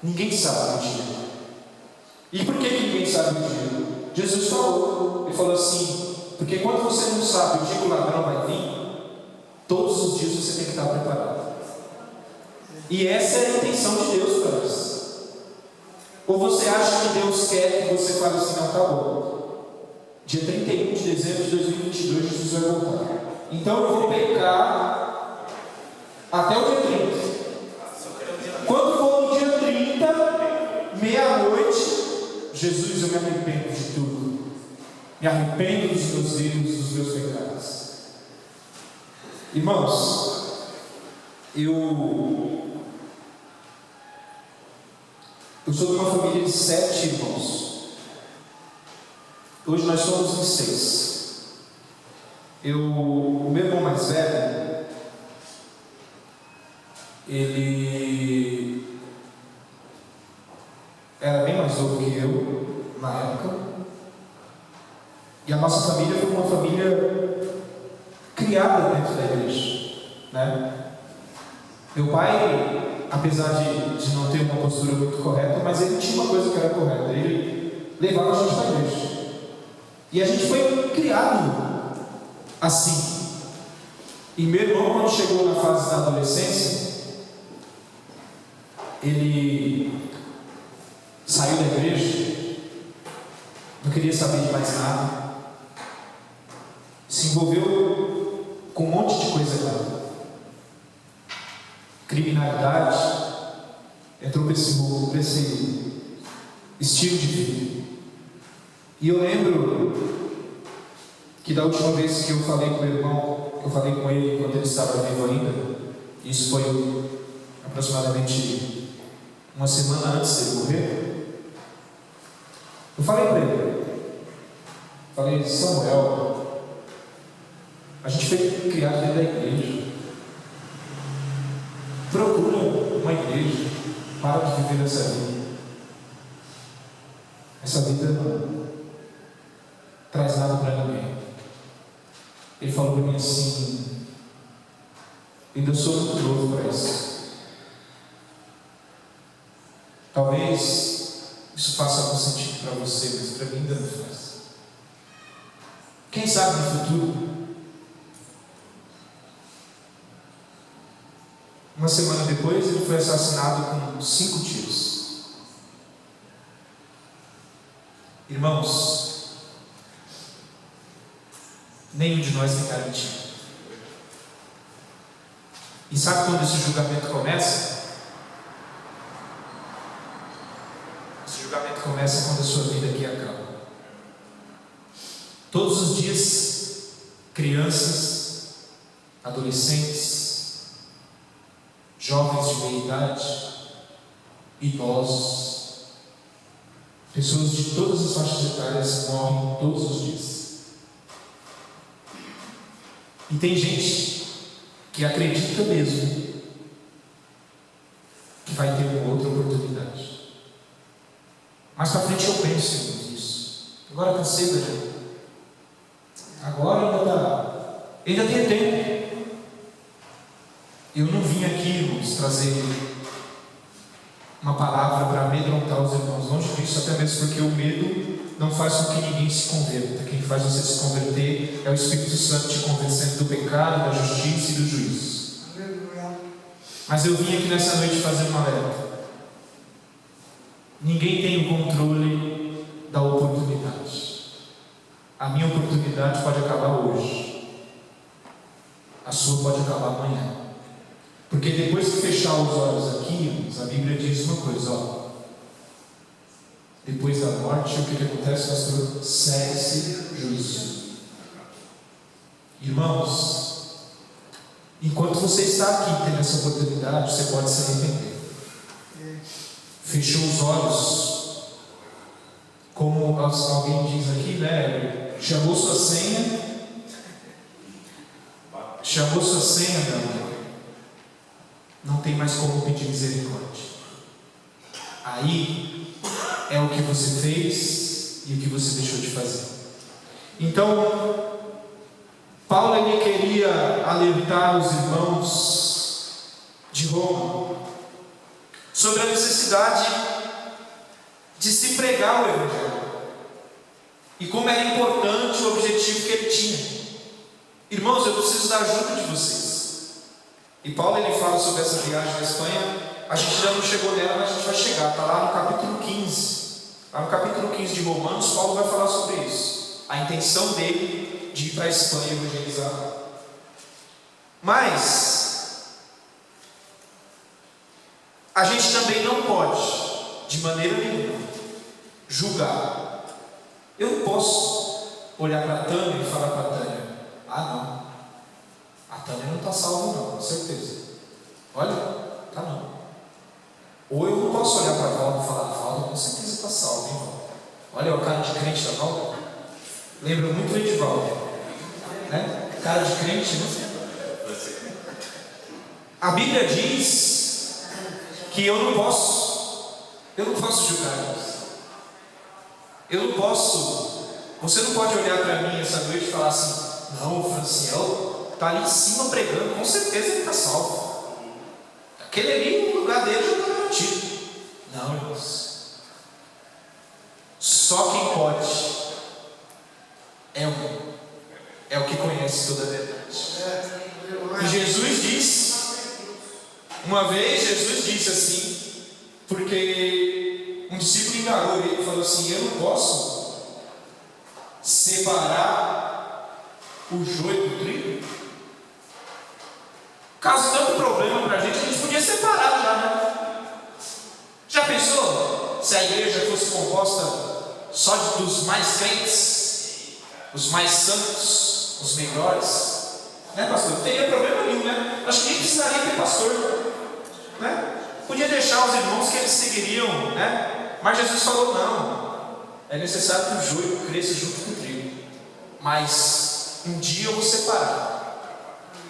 Ninguém sabe o dia. E por que ninguém sabe o dia? Jesus falou. Ele falou assim: porque quando você não sabe o dia que o ladrão vai vir, todos os dias você tem que estar preparado. E essa é a intenção de Deus para nós. Ou você acha que Deus quer que você fale assim: não, tá bom, dia 31 de dezembro de 2022 Jesus vai voltar, então eu vou pecar até o dia 30. Quando for no dia 30, meia-noite, Jesus, eu me arrependo de tudo. Me arrependo dos meus erros, dos meus pecados. Irmãos, eu sou de uma família de 7 irmãos. Hoje nós somos em 6. O meu irmão mais velho, ele era bem mais novo que eu na época. E a nossa família foi uma família criada dentro da igreja, né? Meu pai, apesar de não ter uma postura muito correta, mas ele tinha uma coisa que era correta: ele levava a gente para a igreja. E a gente foi criado assim. E meu irmão, quando chegou na fase da adolescência, ele saiu da igreja, não queria saber de mais nada, se envolveu com um monte de coisa errada, criminalidade, entrou para esse estilo de vida. E eu lembro que da última vez que eu falei com meu irmão, que eu falei com ele quando ele estava vivo ainda, isso foi aproximadamente uma semana antes de ele morrer, Eu falei para ele, falei, Samuel, a gente foi criado dentro da igreja. Procura uma igreja, para de viver essa vida. Essa vida não traz nada para ninguém. Ele falou para mim assim, ainda sou muito novo para isso. Talvez isso faça algum sentido para você, mas para mim ainda não faz. Quem sabe no futuro? Uma semana depois, ele foi assassinado com 5 tiros. Irmãos, nenhum de nós tem garantia. E sabe quando esse julgamento começa? Esse julgamento começa quando a sua vida aqui acaba. Todos os dias, crianças, adolescentes, jovens de meia idade, idosos, pessoas de todas as faixas etárias morrem todos os dias. E tem gente que acredita mesmo que vai ter uma outra oportunidade. Mais para frente eu penso nisso. Agora está cedo, né? Agora ainda tem tempo. Eu não vim aqui, irmãos, trazer uma palavra para amedrontar os irmãos. Longe disso, até mesmo porque o medo não faz com que ninguém se converta. Quem faz você se converter é o Espírito Santo te convencendo do pecado, da justiça e do juízo. Mas eu vim aqui nessa noite fazer uma alerta. Ninguém tem o controle da oportunidade. A minha oportunidade pode acabar hoje. A sua pode acabar amanhã. Porque depois que fechar os olhos aqui, a Bíblia diz uma coisa, ó. Depois da morte, o que acontece, pastor? Segue-se juízo. Irmãos, enquanto você está aqui tendo essa oportunidade, você pode se arrepender. Fechou os olhos, como alguém diz aqui, né? Chamou sua senha, meu amor. Não tem mais como pedir misericórdia. Aí é o que você fez e o que você deixou de fazer. Então, Paulo ele queria alertar os irmãos de Roma sobre a necessidade de se pregar o Evangelho e como era importante o objetivo que ele tinha. Irmãos, eu preciso da ajuda de vocês. E Paulo ele fala sobre essa viagem na Espanha. A gente já não chegou nela, mas a gente vai chegar. Está lá no capítulo 15. Lá no capítulo 15 de Romanos, Paulo vai falar sobre isso. A intenção dele de ir para a Espanha evangelizar. Mas a gente também não pode, de maneira nenhuma, julgar. Eu não posso olhar para a Tânia e falar para a Tânia: ah, não, a Tânia não está salva, não, com certeza. Olha, tá não. Ou eu não posso olhar para a Valda e falar: Valda, com certeza está salva, hein, Valda? Olha o cara de crente da Valda. Lembra muito o Edivaldo, né? Cara de crente, né? A Bíblia diz que eu não posso julgar isso. Eu não posso. Você não pode olhar para mim essa noite e falar assim: não, o Franciel está ali em cima pregando, com certeza ele está salvo. Aquele ali, o lugar dele já está garantido. Não, irmãos. Só quem pode é o que conhece toda a verdade. E Jesus disse, uma vez Jesus disse assim, porque um discípulo indagou ele e falou assim: eu não posso separar o joio do trigo? Caso tanto problema para a gente podia separar já, né? Já pensou se a igreja fosse composta só dos mais crentes, os mais santos, os melhores? Né, pastor? Não teria problema nenhum, né? Acho que nem precisaria ter pastor, né? Podia deixar os irmãos que eles seguiriam, né? Mas Jesus falou: não, É necessário que o joio cresça junto com o trigo. Mas um dia eu vou separar.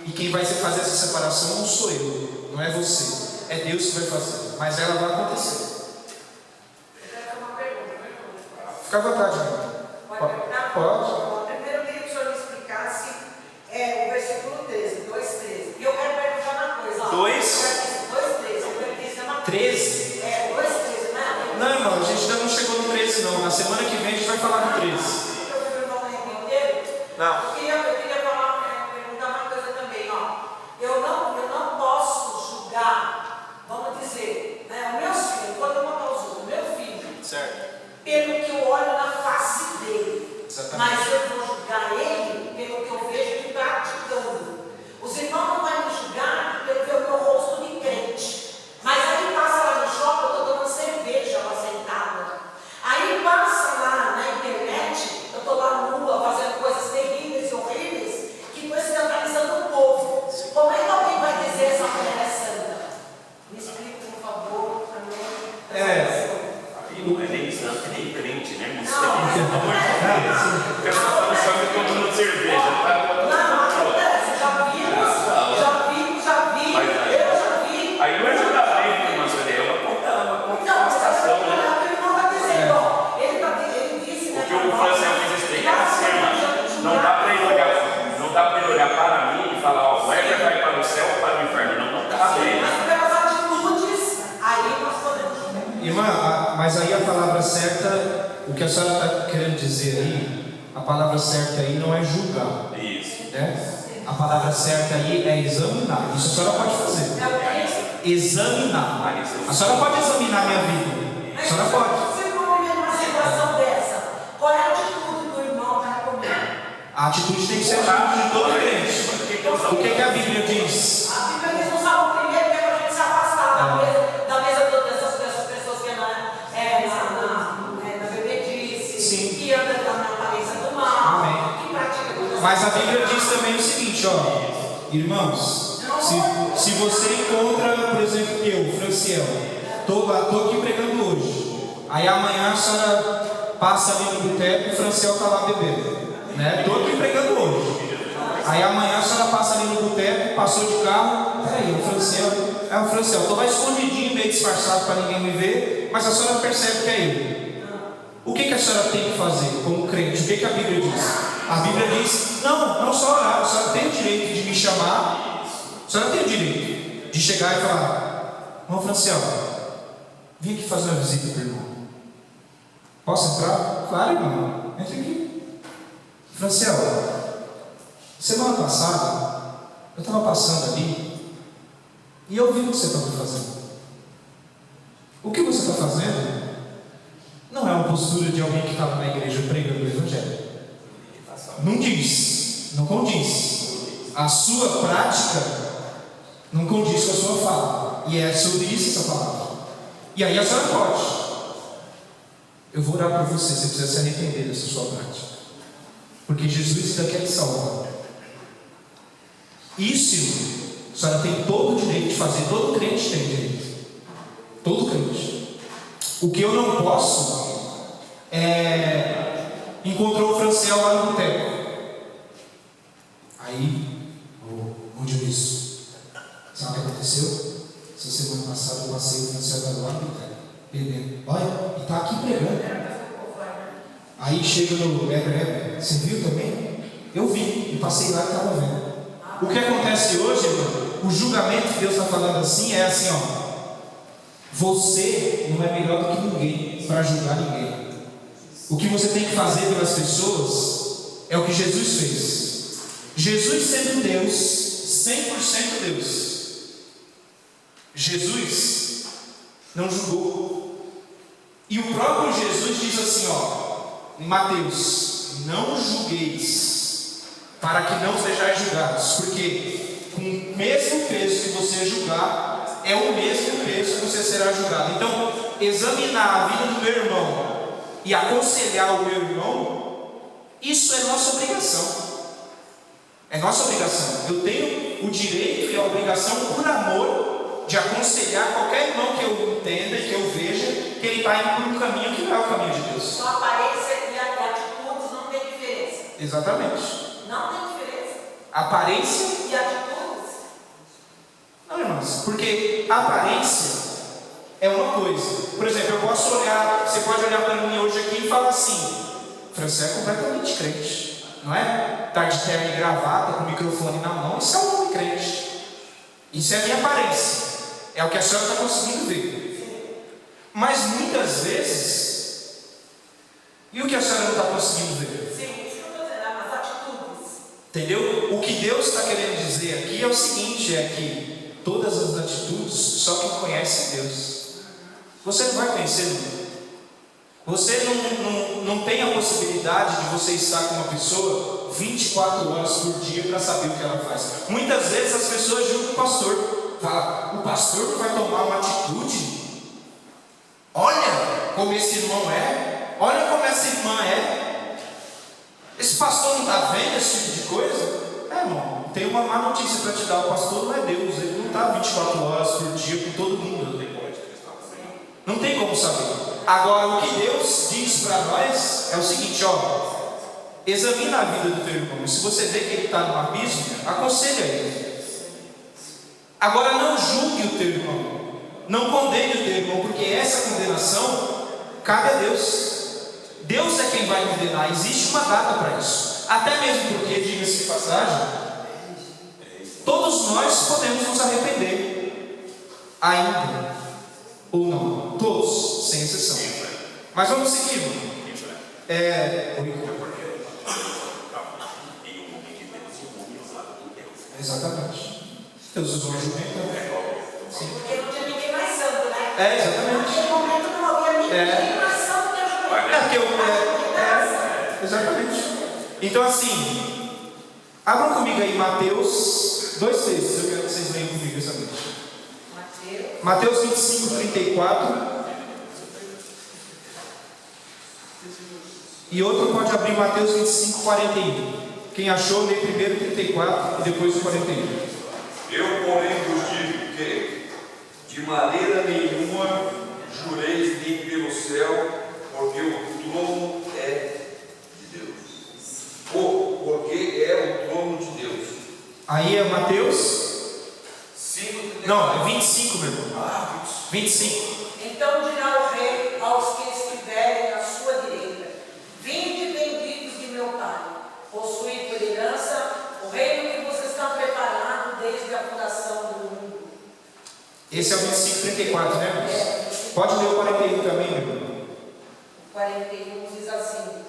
E quem vai fazer essa separação não sou eu, não é você. É Deus que vai fazer. Mas ela vai acontecer. Fica à vontade, irmão. Pode perguntar? Pode. Primeiro eu queria que o senhor me explicasse o versículo 13, 2:13. E eu quero perguntar uma coisa. 2:13. Eu quero dizer uma coisa. 13? 2:13, não é? Não, irmão, a gente ainda não chegou no 13, não. Na semana que vem a gente vai falar do 13. Não. Eu queria perguntar uma coisa também, ó. Eu não posso julgar, vamos dizer, né, os meus filhos, quando eu botar os outros, meu filho, Certo. pelo que eu olho na face dele. Exatamente. Mas eu vou julgar ele pelo que eu vejo ele praticando. Os irmãos não vão me julgar pelo ver o meu rosto de crente. Mas aí passa lá no shopping, eu estou tomando cerveja lá sentada. Aí passa lá na internet, eu estou lá nua, fazendo coisas terríveis e horríveis, que estou escandalizando o povo. Como é que alguém vai dizer essa mulher é santa? Me explica, por favor, também. Aí não é nem santo, nem crente, né? Isso é pelo amor de Deus. O cara está falando só que tomando cerveja. Não, acontece, já vi. Aí não é julgamento, mas é uma contestação, né? Porque o Franciel diz assim, não dá para ele olhar para mim e falar, ó, o Éder vai para o céu ou para o inferno. Não cabe ele. Irmã, mas aí a palavra certa, o que a senhora está querendo dizer aí, a palavra certa aí não é julgar. Isso. Né? A palavra certa aí é examinar. Isso a senhora pode fazer. Examinar. A senhora pode examinar a minha vida. A senhora pode. Se for uma situação dessa, qual é a atitude do irmão para comigo? A atitude tem que ser a atitude de todo crente. O que a Bíblia diz? A Bíblia diz no Salmo primeiro que é para a gente se afastar da mesa dessas pessoas que na bebedice, Sim. que anda na aparência do mal, Amém. que pratica coisas. Mas a Bíblia diz também o seguinte, ó, irmãos, se você encontra, por exemplo, eu, Franciel, estou aqui pregando hoje, aí amanhã a senhora passa ali no boteco e o Franciel está lá bebendo, né? Estou aqui pregando hoje. Aí amanhã a senhora passa ali no boteco, passou de carro, peraí, o Franciel, estou lá escondidinho, meio disfarçado para ninguém me ver, mas a senhora percebe que é ele. O que a senhora tem que fazer como crente? O que a Bíblia diz? A Bíblia diz, não só orar, a senhora tem o direito de me chamar, a senhora tem o direito de chegar e falar, irmão Franciel, vim aqui fazer uma visita para o irmão. Posso entrar? Claro, irmão, entra aqui. Franciel, semana passada, eu estava passando ali e eu vi o que você estava fazendo. O que você está fazendo não é uma postura de alguém que estava na igreja pregando o Evangelho. Não diz, não condiz. A sua prática não condiz com a sua fala. E é sobre isso essa palavra. E aí a senhora pode. Eu vou orar por você precisa se arrepender dessa sua prática. Porque Jesus ainda quer te salvar. Isso, a senhora tem todo o direito de fazer, todo crente tem direito. Todo crente. O que eu não posso encontrou o Franciel lá no boteco. Aí, onde eu isso? Sabe o que aconteceu? Essa semana passada eu passei o Franciel lá no boteco, bebendo. Olha, e está aqui pregando. Aí chega no você viu também? Eu vi, e passei lá e estava vendo. O que acontece hoje, irmão? O julgamento que Deus está falando assim é assim, ó. Você não é melhor do que ninguém para julgar ninguém. O que você tem que fazer pelas pessoas é o que Jesus fez. Jesus sendo Deus, 100% Deus. Jesus não julgou. E o próprio Jesus diz assim, ó, em Mateus, não julgueis, para que não sejais julgados, porque com o mesmo peso que você julgar, é o mesmo peso que você será julgado. Então, examinar a vida do meu irmão e aconselhar o meu irmão, isso é nossa obrigação. É nossa obrigação. Eu tenho o direito e a obrigação, por amor, de aconselhar qualquer irmão que eu entenda e que eu veja que ele está indo por um caminho que não é o caminho de Deus. Só aparência e atitudes não tem diferença. Exatamente. Não tem diferença. Aparência. E atitudes. Não, irmãos, porque aparência é uma coisa. Por exemplo, eu posso olhar, você pode olhar para mim hoje aqui e falar assim: Francês é completamente crente, não é? Tá de terno e gravata, com o microfone na mão, isso é um homem crente. Isso é a minha aparência. É o que a senhora está conseguindo ver. Mas muitas vezes, e o que a senhora não está conseguindo ver? Sim, isso que eu estou dizendo, as atitudes. Entendeu? O que Deus está querendo dizer aqui é o seguinte: é que todas as atitudes, só quem conhece é Deus. Você não vai conhecer ninguém. Você não tem a possibilidade de você estar com uma pessoa 24 horas por dia para saber o que ela faz. Muitas vezes as pessoas julgam o pastor. Fala, o pastor não vai tomar uma atitude? Olha como esse irmão é. Olha como essa irmã é. Esse pastor não está vendo esse tipo de coisa? Irmão, tem uma má notícia para te dar. O pastor não é Deus. Ele não está 24 horas por dia com todo mundo. Não tem como saber. Agora, o que Deus diz para nós é o seguinte: ó, examina a vida do teu irmão. E se você vê que ele está no abismo, aconselha ele. Agora, não julgue o teu irmão, não condene o teu irmão, porque essa condenação cabe a Deus. Deus é quem vai condenar. Existe uma data para isso. Até mesmo porque, diga-se de passagem, todos nós podemos nos arrepender ainda. Ou não, todos, sem exceção. Mas vamos seguir. Exatamente. Deus usou a jumenta. Sim. Porque não tinha ninguém mais santo, né? Exatamente. Naquele momento não havia ninguém mais santo que a jumenta. Exatamente. Então, assim, abram comigo aí Mateus, 2 textos, eu quero que vocês leiam comigo essa noite. Mateus 25, 34. E outro pode abrir Mateus 25, 41. Quem achou, lê primeiro 34 e depois o 41. Eu, porém, vos digo que, de maneira nenhuma, jureis nem pelo céu, porque o trono é de Deus. Porque é o trono de Deus. Aí é Mateus. 5, não, é 25, meu irmão. 25. Então dirá o rei aos que estiverem à sua direita: vinde benditos de meu Pai, possuí por herança o reino que vocês estão preparando desde a fundação do mundo. Esse é o 25, 34, né? Pode ler o 41 também, meu irmão. 41 diz assim: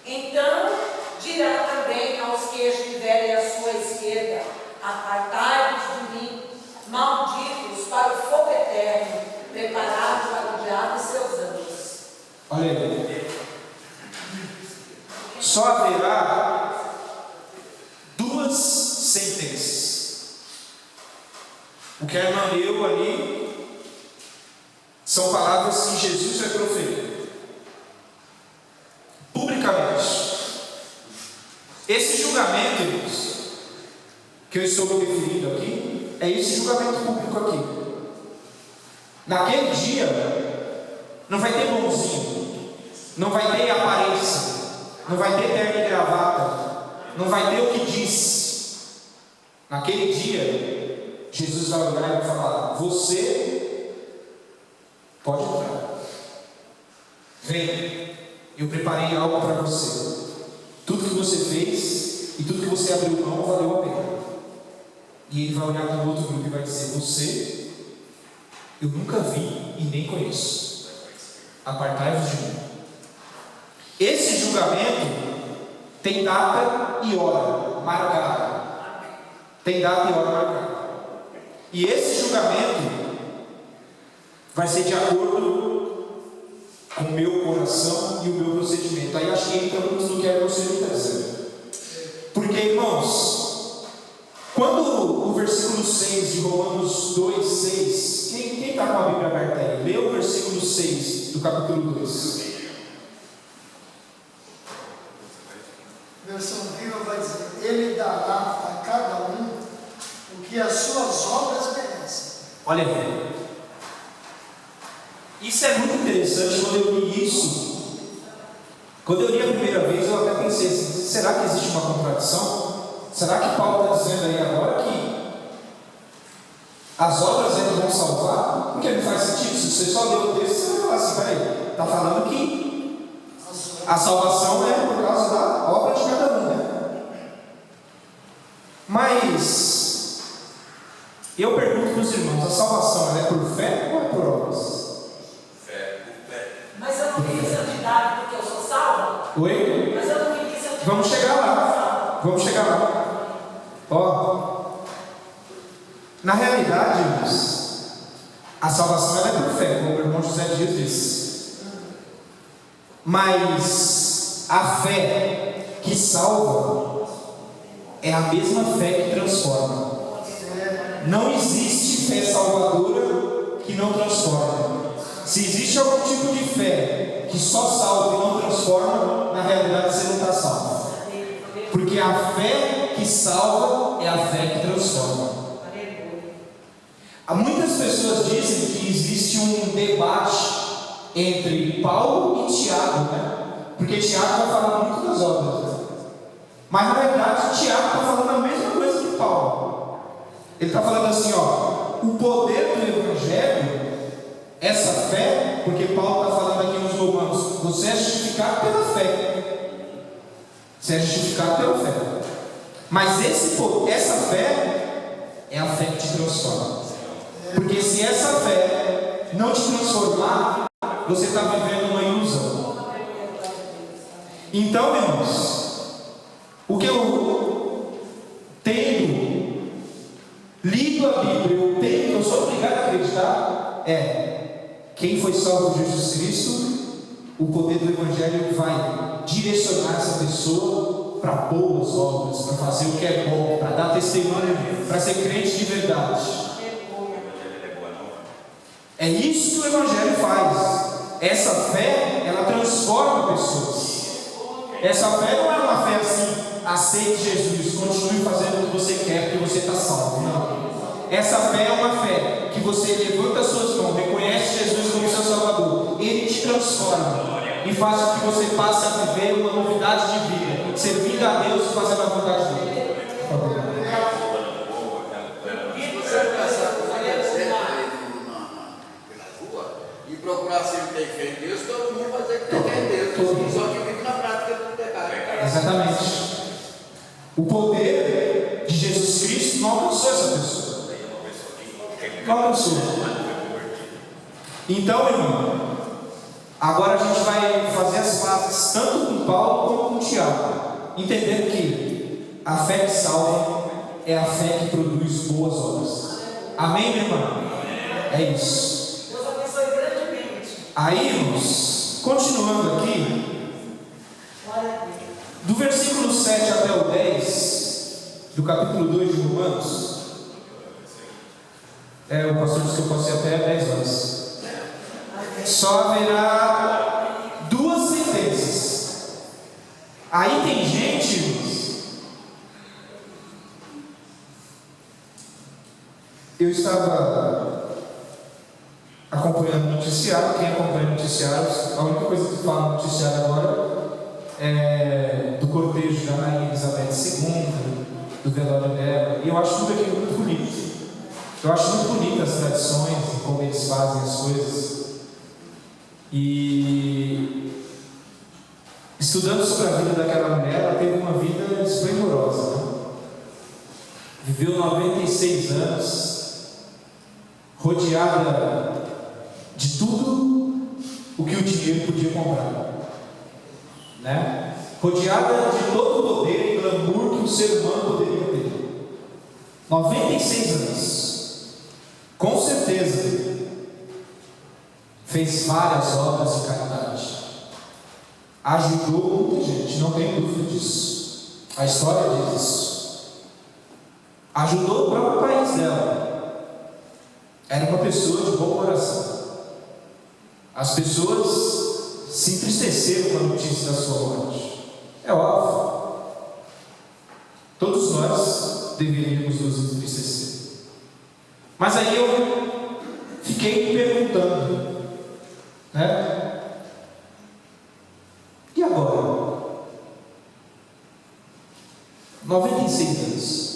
então dirá também aos que estiverem à sua esquerda: apartai-vos de mim, malditos, para o fogo eterno, preparado para o diabo e seus anjos. Olha aí. Só haverá 2 sentenças. O que a irmã leu ali são palavras que Jesus vai proferir publicamente. Esse julgamento, irmãos, que eu estou me referindo aqui, é esse julgamento público aqui. Naquele dia, não vai ter bonzinho, não vai ter aparência, não vai ter terno e gravata, não vai ter o que diz. Naquele dia, Jesus vai olhar e vai falar: você pode entrar, vem, eu preparei algo para você. Tudo que você fez e tudo que você abriu mão valeu a pena. E ele vai olhar para o outro grupo e vai dizer: você, eu nunca vi e nem conheço. Apartai-vos de mim. Esse julgamento tem data e hora marcada. Tem data e hora marcada. E esse julgamento vai ser de acordo com o meu coração e o meu procedimento. Aí acho que entramos no que é você me trazer. Porque, irmãos, quando o versículo 6 de Romanos 2, 6, quem está com a Bíblia aberta aí? Lê o versículo 6 do capítulo 2. Versão Viva vai dizer: Ele dará a cada um o que as suas obras merecem. Olha aí. Isso é muito interessante. Quando eu li isso, quando eu li a primeira vez, eu até pensei assim: será que existe uma contradição? Será que Paulo está dizendo aí agora que as obras ainda vão salvar? Porque não faz sentido. Se você só lê o texto, você vai falar assim: peraí, está falando que a salvação é por causa da obra de cada um, né? Mas eu pergunto para os irmãos: a salvação ela é por fé ou é por obras? Mas eu não vim em santidade porque eu sou salvo? Oi? Mas eu não vim em santidade. Vamos chegar lá. Vamos chegar lá. Ó, na realidade, irmãos, a salvação ela é por fé, como o irmão José Dias disse. Mas a fé que salva é a mesma fé que transforma. Não existe fé salvadora que não transforma. Se existe algum tipo de fé que só salva e não transforma, na realidade você não está salvo. Porque a fé que salva é a fé que transforma. Muitas pessoas dizem que existe um debate entre Paulo e Tiago, né? Porque Tiago vai falar muito das obras, né? Mas na verdade Tiago está falando a mesma coisa que Paulo. Ele está falando assim, ó: o poder do Evangelho, essa fé, porque Paulo está falando aqui nos Romanos, você é justificado pela fé. Você é justificado pela fé. Mas essa fé é a fé que te transforma. Porque se essa fé não te transformar, você está vivendo uma ilusão. Então, irmãos, o que eu tendo lido a Bíblia, eu sou obrigado a acreditar, quem foi salvo por Jesus Cristo, o poder do Evangelho vai direcionar essa pessoa para boas obras, para fazer o que é bom, para dar testemunho, para ser crente de verdade. É isso que o Evangelho faz. Essa fé, ela transforma pessoas. Essa fé não é uma fé assim: aceite Jesus, continue fazendo o que você quer, porque você está salvo. Não. Essa fé é uma fé que você levanta suas mãos, reconhece Jesus como seu Salvador, Ele te transforma e faz com que você passe a viver uma novidade de vida, servindo a Deus e fazendo a vontade dele. E procurar sempre ter fé em Deus, todo mundo vai dizer que tem fé em Deus, só que vive na prática do pecado. Exatamente. O poder de Jesus Cristo não alcançou essa pessoa. Não alcançou. Então, irmão, agora a gente vai fazer as pazes tanto com Paulo como com Tiago, entendendo que a fé que salva é a fé que produz boas obras. Amém, meu irmão? É isso. Aí, irmãos, continuando aqui, do versículo 7 até o 10, do capítulo 2 de Romanos, o pastor disse que eu posso ir até 10 horas. Só haverá duas sentenças. Aí tem gente, irmãos, eu estava acompanhando o noticiário. Quem acompanha o noticiário, a única coisa que fala no noticiário agora é do cortejo da Rainha Elizabeth II, do velório dela, e eu acho tudo aquilo muito bonito. Eu acho muito bonito as tradições e como eles fazem as coisas. E estudando sobre a vida daquela mulher, ela teve uma vida esplendorosa, né? Viveu 96 anos, rodeada de tudo o que o dinheiro podia comprar, né? Rodeada de todo o poder e glamour que o ser humano poderia ter. 96 anos. Com certeza fez várias obras de caridade, ajudou muita gente, não tenho dúvida disso. A história diz isso. Ajudou o próprio país dela. Era uma pessoa de bom coração. As pessoas se entristeceram com a notícia da sua morte. É óbvio. Todos nós deveríamos nos entristecer. Mas aí eu fiquei me perguntando: 96 anos.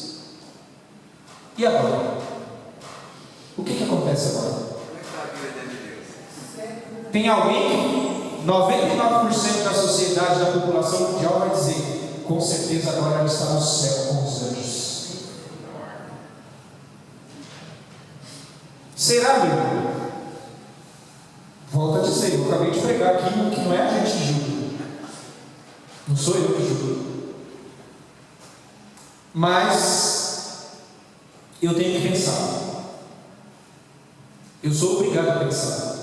E agora? O que acontece agora? Como é que está a vida dentro de Deus? Tem alguém que 99% da sociedade, da população mundial vai dizer, com certeza agora ela está no céu com os anjos. Será, meu irmão? Volto a dizer, eu acabei de pregar aqui que não é a gente que julga. Não sou eu que julgo. Mas eu tenho que pensar. Eu sou obrigado a pensar.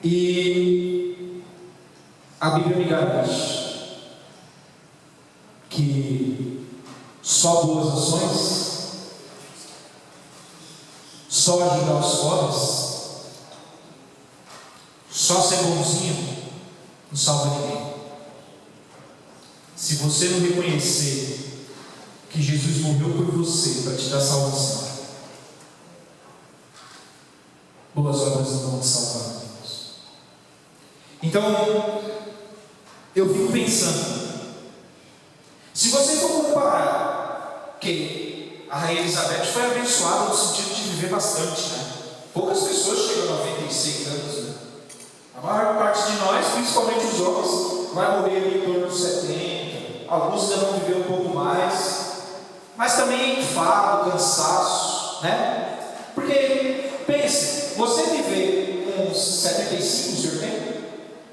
E a Bíblia me garante que só boas ações, só ajudar os pobres, só ser bonzinho não salva ninguém. Se você não reconhecer que Jesus morreu por você para te dar salvação, boas obras não vão te salvar. Então, eu fico pensando, se você for comparar, que a Rainha Elizabeth foi abençoada no sentido de viver bastante, né? Poucas pessoas chegam a 96 anos, né? A maior parte de nós, principalmente os homens, vai morrer ali em torno dos 70, alguns ainda vão viver um pouco mais, mas também enfado, cansaço, né? Porque, pense, você viver com uns 75, o senhor tem?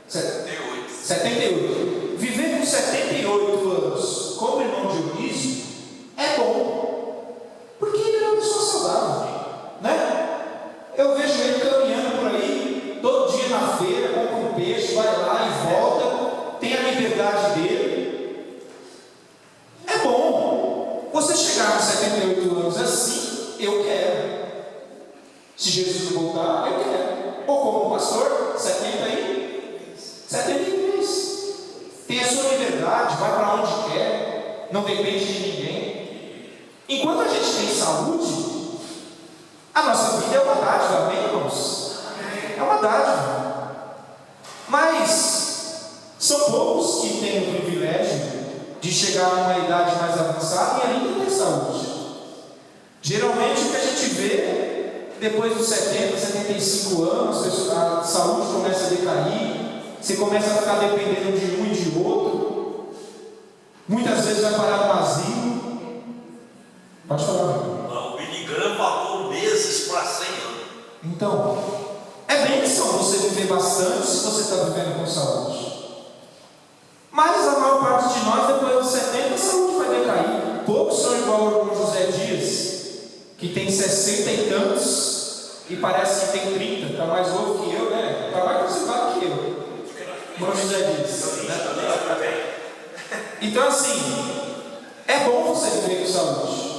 78. Viver com 78 anos como irmão Dionísio é bom, porque ele é uma pessoa saudável, né? Eu vejo ele caminhando por aí, todo dia na feira, compra um peixe, vai lá e volta, tem a liberdade dele. É bom. Você chegar com 78 anos assim, eu quero. Se Jesus não voltar, eu quero. Ou como pastor, 73. Tem a sua liberdade, vai para onde quer, não depende de ninguém. Enquanto a gente tem saúde, a nossa vida é uma dádiva, amém, irmãos? É uma dádiva. Mas são poucos que têm o privilégio de chegar a uma idade mais avançada e ainda ter saúde. Geralmente o que a gente vê, depois dos 70, 75 anos, a saúde começa a decair. Você começa a ficar dependendo de um e de outro. Muitas vezes vai parar no asilo. Pode falar. O Billy Graham faltou meses para 100 anos. Então, é bênção você viver bastante se você está vivendo com saúde. Mas a maior parte de nós, depois dos 70, a saúde vai decair. Poucos são igual ao irmão José Dias, que tem 60 e tantos e parece que tem 30. Está mais novo que eu, né? Está mais conservado que eu. Irmão José Dias, né? Então assim, é bom você viver com saúde.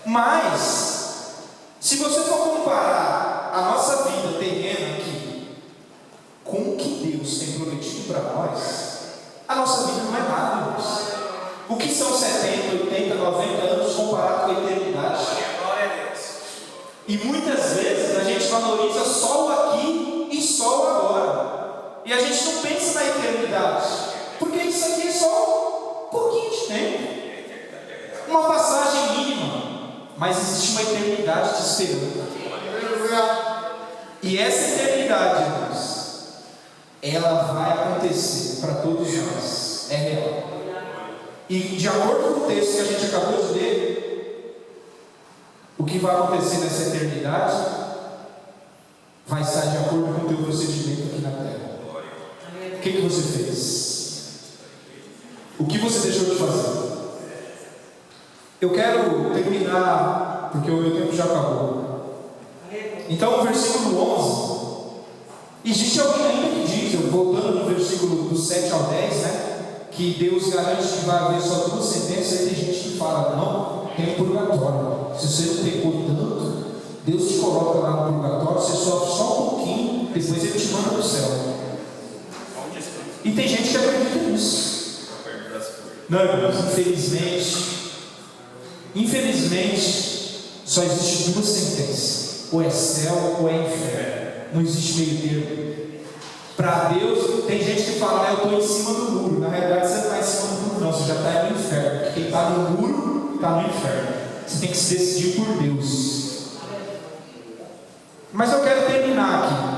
Mas, se você for comparar a nossa vida terrena aqui com o que Deus tem prometido para nós, a nossa vida não é nada, irmãos. O que são 70, 80, 90 anos comparado com a eternidade? E muitas vezes a gente valoriza só o aqui e só o agora. E a gente não pensa na eternidade, porque isso aqui é só um pouquinho de tempo, uma passagem mínima, mas existe uma eternidade te esperando. E essa eternidade, irmãos, ela vai acontecer para todos nós, é real. E de acordo com o texto que a gente acabou de ler, o que vai acontecer nessa eternidade vai estar de acordo com o teu procedimento aqui na terra. O que você fez? O que você deixou de fazer? Eu quero terminar, porque o meu tempo já acabou. Então, o versículo 11, existe alguém ainda que diz, voltando no versículo do 7 ao 10, né? Que Deus garante que vai haver só duas sentenças, e tem gente que fala, não, tem um purgatório. Se você não pecou tanto, Deus te coloca lá no purgatório, você sofre só um pouquinho, depois Ele te manda para o céu. E tem gente que acredita nisso. Não, irmãos, infelizmente, só existe duas sentenças: ou é céu ou é inferno. Não existe meio termo. Para Deus, tem gente que fala, eu estou em cima do muro. Na realidade, você não está em cima do muro, não, você já está muro, está no inferno. Você tem que se decidir por Deus. Mas eu quero terminar aqui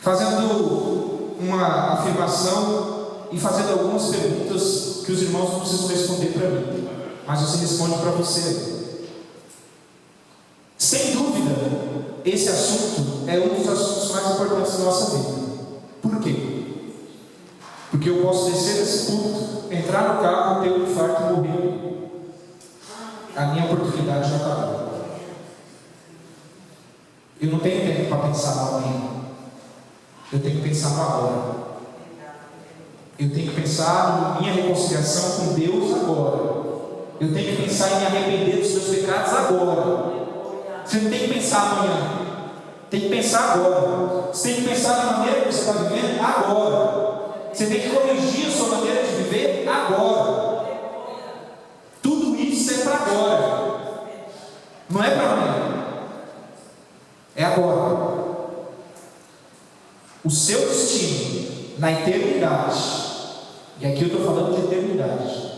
fazendo uma afirmação e fazendo algumas perguntas que os irmãos não precisam responder para mim, mas você responde para você. Sem dúvida, esse assunto é um dos assuntos mais importantes da nossa vida. Por quê? Porque eu posso descer desse culto, entrar no carro, ter um infarto e morrer. A minha oportunidade já acabou. Eu não tenho tempo para pensar no amanhã. Eu tenho que pensar no agora. Eu tenho que pensar na minha reconciliação com Deus agora. Eu tenho que pensar em me arrepender dos meus pecados agora. Você não tem que pensar amanhã. Tem que pensar agora. Você tem que pensar na maneira que você está vivendo agora. Você tem que corrigir a sua maneira de viver agora. Tudo isso é para agora. Não é para amanhã. É agora. O seu destino na eternidade, e aqui eu estou falando de eternidade,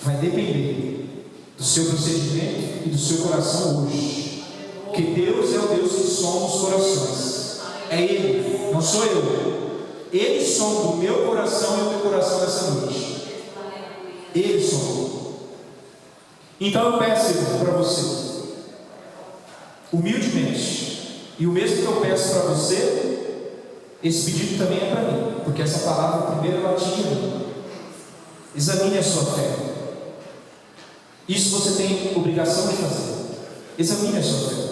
vai depender do seu procedimento e do seu coração hoje. Porque Deus é o Deus que sonda os corações. É Ele, não sou eu. Ele sonda o meu coração e o teu coração nessa noite. Ele sonda. Então eu peço para você, humildemente, e o mesmo que eu peço para você, esse pedido também é para mim, porque essa palavra primeiro ela atinge a mim. Examine a sua fé. Isso você tem obrigação de fazer. Examine a sua fé.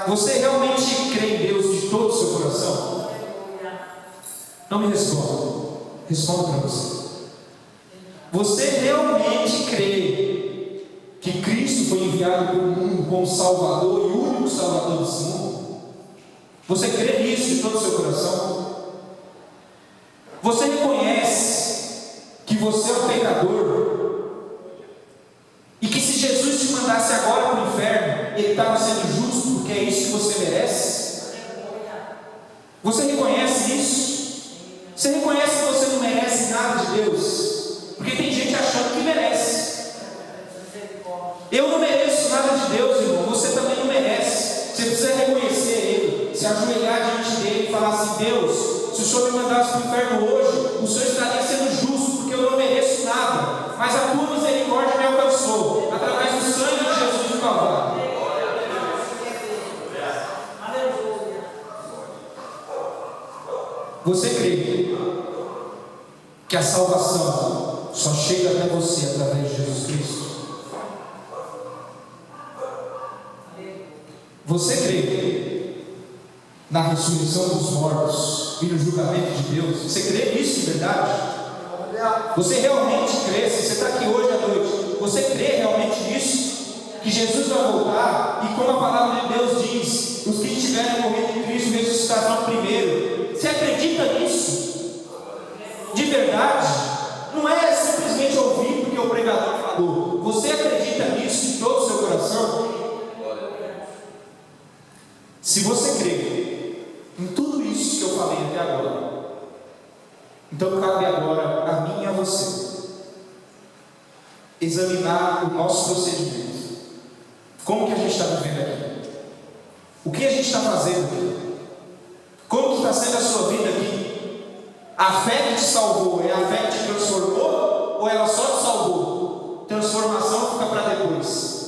Você realmente crê em Deus de todo o seu coração? Não me responda. Responda para você. Você realmente crê que Cristo foi enviado para o mundo como Salvador e o único Salvador desse mundo? Você crê nisso de todo o seu coração? Você reconhece que você é um pecador e que se Jesus te mandasse agora para o inferno, Ele estava sendo justo porque é isso que você merece? Você reconhece isso? Você reconhece que você não merece nada de Deus? Porque tem gente achando que merece. Eu não mereço nada de Deus, irmão. Você também não merece. Você precisa reconhecer Ele, se ajoelhar diante dele e falar assim: Deus, se o Senhor me mandasse para o inferno hoje, o Senhor estaria sendo justo, porque eu não mereço nada, mas a tua misericórdia me alcançou, através do sangue de Jesus do Calvário. Você crê que a salvação só chega até você através de Jesus Cristo? Você crê na ressurreição dos mortos e no julgamento de Deus? Você crê nisso de verdade? Você realmente crê? Se você está aqui hoje à noite, você crê realmente nisso? Que Jesus vai voltar e, como a palavra de Deus diz, os que tiverem morrido em Cristo ressuscitarão primeiro. Você acredita nisso? De verdade? Não é simplesmente ouvir porque o pregador falou. Você acredita nisso de todo o seu coração? Se você crê em tudo isso que eu falei até agora, então cabe agora a mim e a você examinar o nosso procedimento. Como que a gente está vivendo aqui? O que a gente está fazendo aqui? Como que está sendo a sua vida aqui? A fé que te salvou é a fé que te transformou ou ela só te salvou? Transformação fica para depois.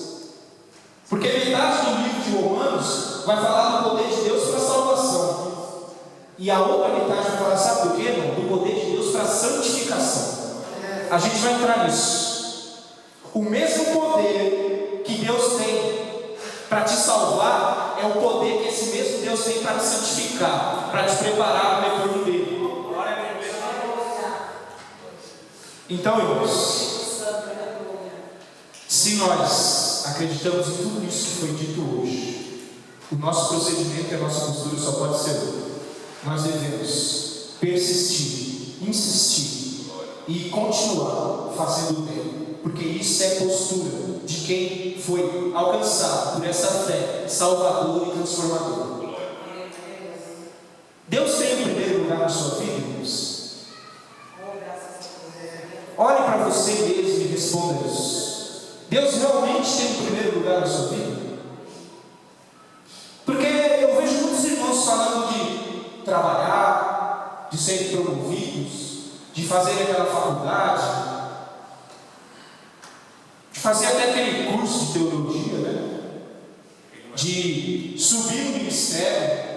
Porque metade do livro de Romanos vai falar do poder de Deus para a salvação. E a outra metade vai falar, sabe do que, irmão? Do poder de Deus para a santificação. A gente vai entrar nisso. O mesmo poder que Deus tem para te salvar é o poder que esse mesmo Deus tem para te santificar, para te preparar para o retorno dele. Então, irmãos, se nós acreditamos em tudo isso que foi dito hoje, o nosso procedimento e a nossa postura só pode ser outro. Nós devemos persistir, insistir e continuar fazendo o bem, porque isso é postura de quem foi alcançado por essa fé salvadora e transformadora. Deus tem em primeiro lugar na sua vida, irmãos? Olhe para você mesmo e responda isso. Deus realmente tem o primeiro lugar na sua vida? Porque eu vejo muitos irmãos falando de trabalhar, de serem promovidos, de fazer aquela faculdade, de fazer até aquele curso de teologia, né? De subir no ministério,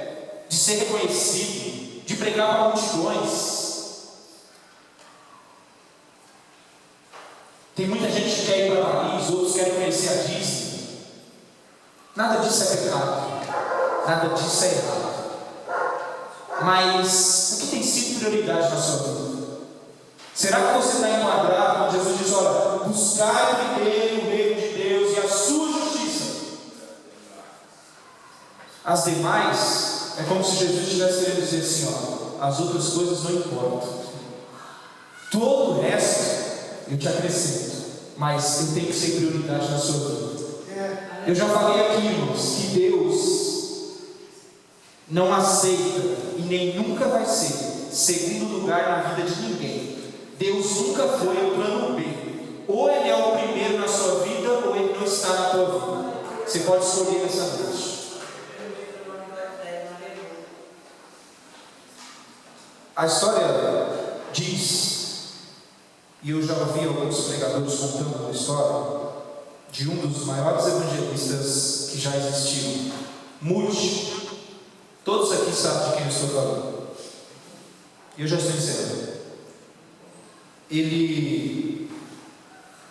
de ser reconhecido, de pregar para multidões. Tem muita gente que quer ir para Paris, outros querem conhecer a Disney. Nada disso é pecado, nada disso é errado. Mas o que tem sido prioridade na sua vida? Será que você está enquadrado quando Jesus diz: olha, buscai primeiro o reino de Deus e a sua justiça? As demais, é como se Jesus estivesse querendo dizer assim: ó, as outras coisas não importam. Todo o resto eu te acrescento, mas eu tenho que ser prioridade na sua vida. Eu já falei aqui, irmãos, que Deus não aceita e nem nunca vai ser segundo lugar na vida de ninguém. Deus nunca foi o plano B. Ou Ele é o primeiro na sua vida, ou Ele não está na tua vida. Você pode escolher nessa noite. A história diz, e eu já ouvi alguns pregadores contando uma história de um dos maiores evangelistas que já existiram, Moody. Todos aqui sabem de quem eu estou falando. E eu já estou encerrando. Ele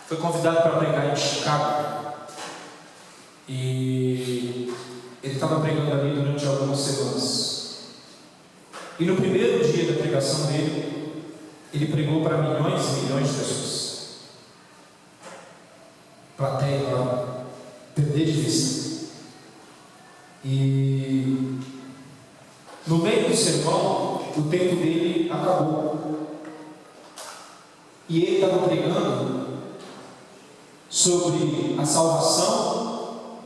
foi convidado para pregar em Chicago. E ele estava pregando ali durante algumas semanas. E no primeiro dia da pregação dele, ele pregou para milhões e milhões de pessoas. Plateia lá, perder de vista. E no meio do sermão, o tempo dele acabou. E ele estava pregando sobre a salvação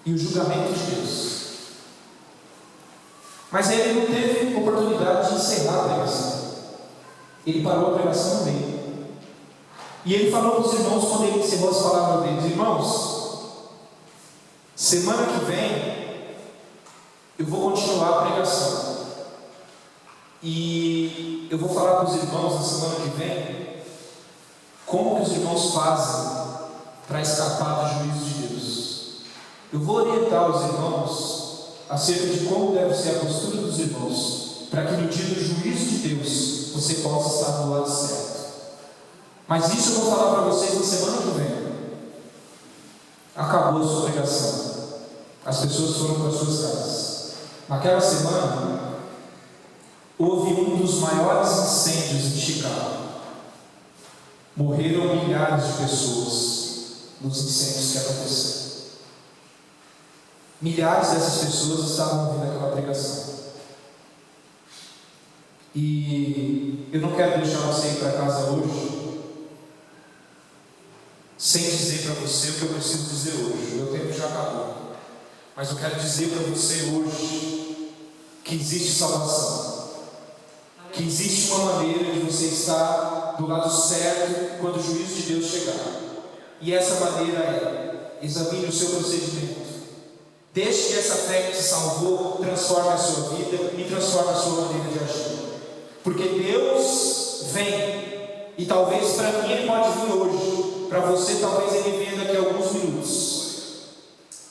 e o julgamento de Deus. Mas ele não teve oportunidade de encerrar a pregação. Ele parou a pregação no meio. E ele falou para os irmãos, quando ele encerrou as palavras deles: irmãos, semana que vem eu vou continuar a pregação. E eu vou falar para os irmãos na semana que vem como que os irmãos fazem para escapar do juízo de Deus. Eu vou orientar os irmãos acerca de como deve ser a postura dos irmãos, para que no dia do juízo de Deus você possa estar do lado certo. Mas isso eu vou falar para vocês na semana que vem. Acabou a sua pregação. As pessoas foram para suas casas. Naquela semana houve um dos maiores incêndios em Chicago. Morreram milhares de pessoas nos incêndios que aconteceram. Milhares dessas pessoas estavam ouvindo aquela pregação. E eu não quero deixar você ir para casa hoje sem dizer para você o que eu preciso dizer hoje. O meu tempo já acabou. Mas eu quero dizer para você hoje que existe salvação. Que existe uma maneira de você estar do lado certo quando o juízo de Deus chegar. E essa maneira é: examine o seu procedimento. Deixe que essa fé que te salvou transforme a sua vida e transforme a sua maneira de agir. Porque Deus vem, e talvez para mim Ele pode vir hoje, para você talvez Ele venha daqui a alguns minutos.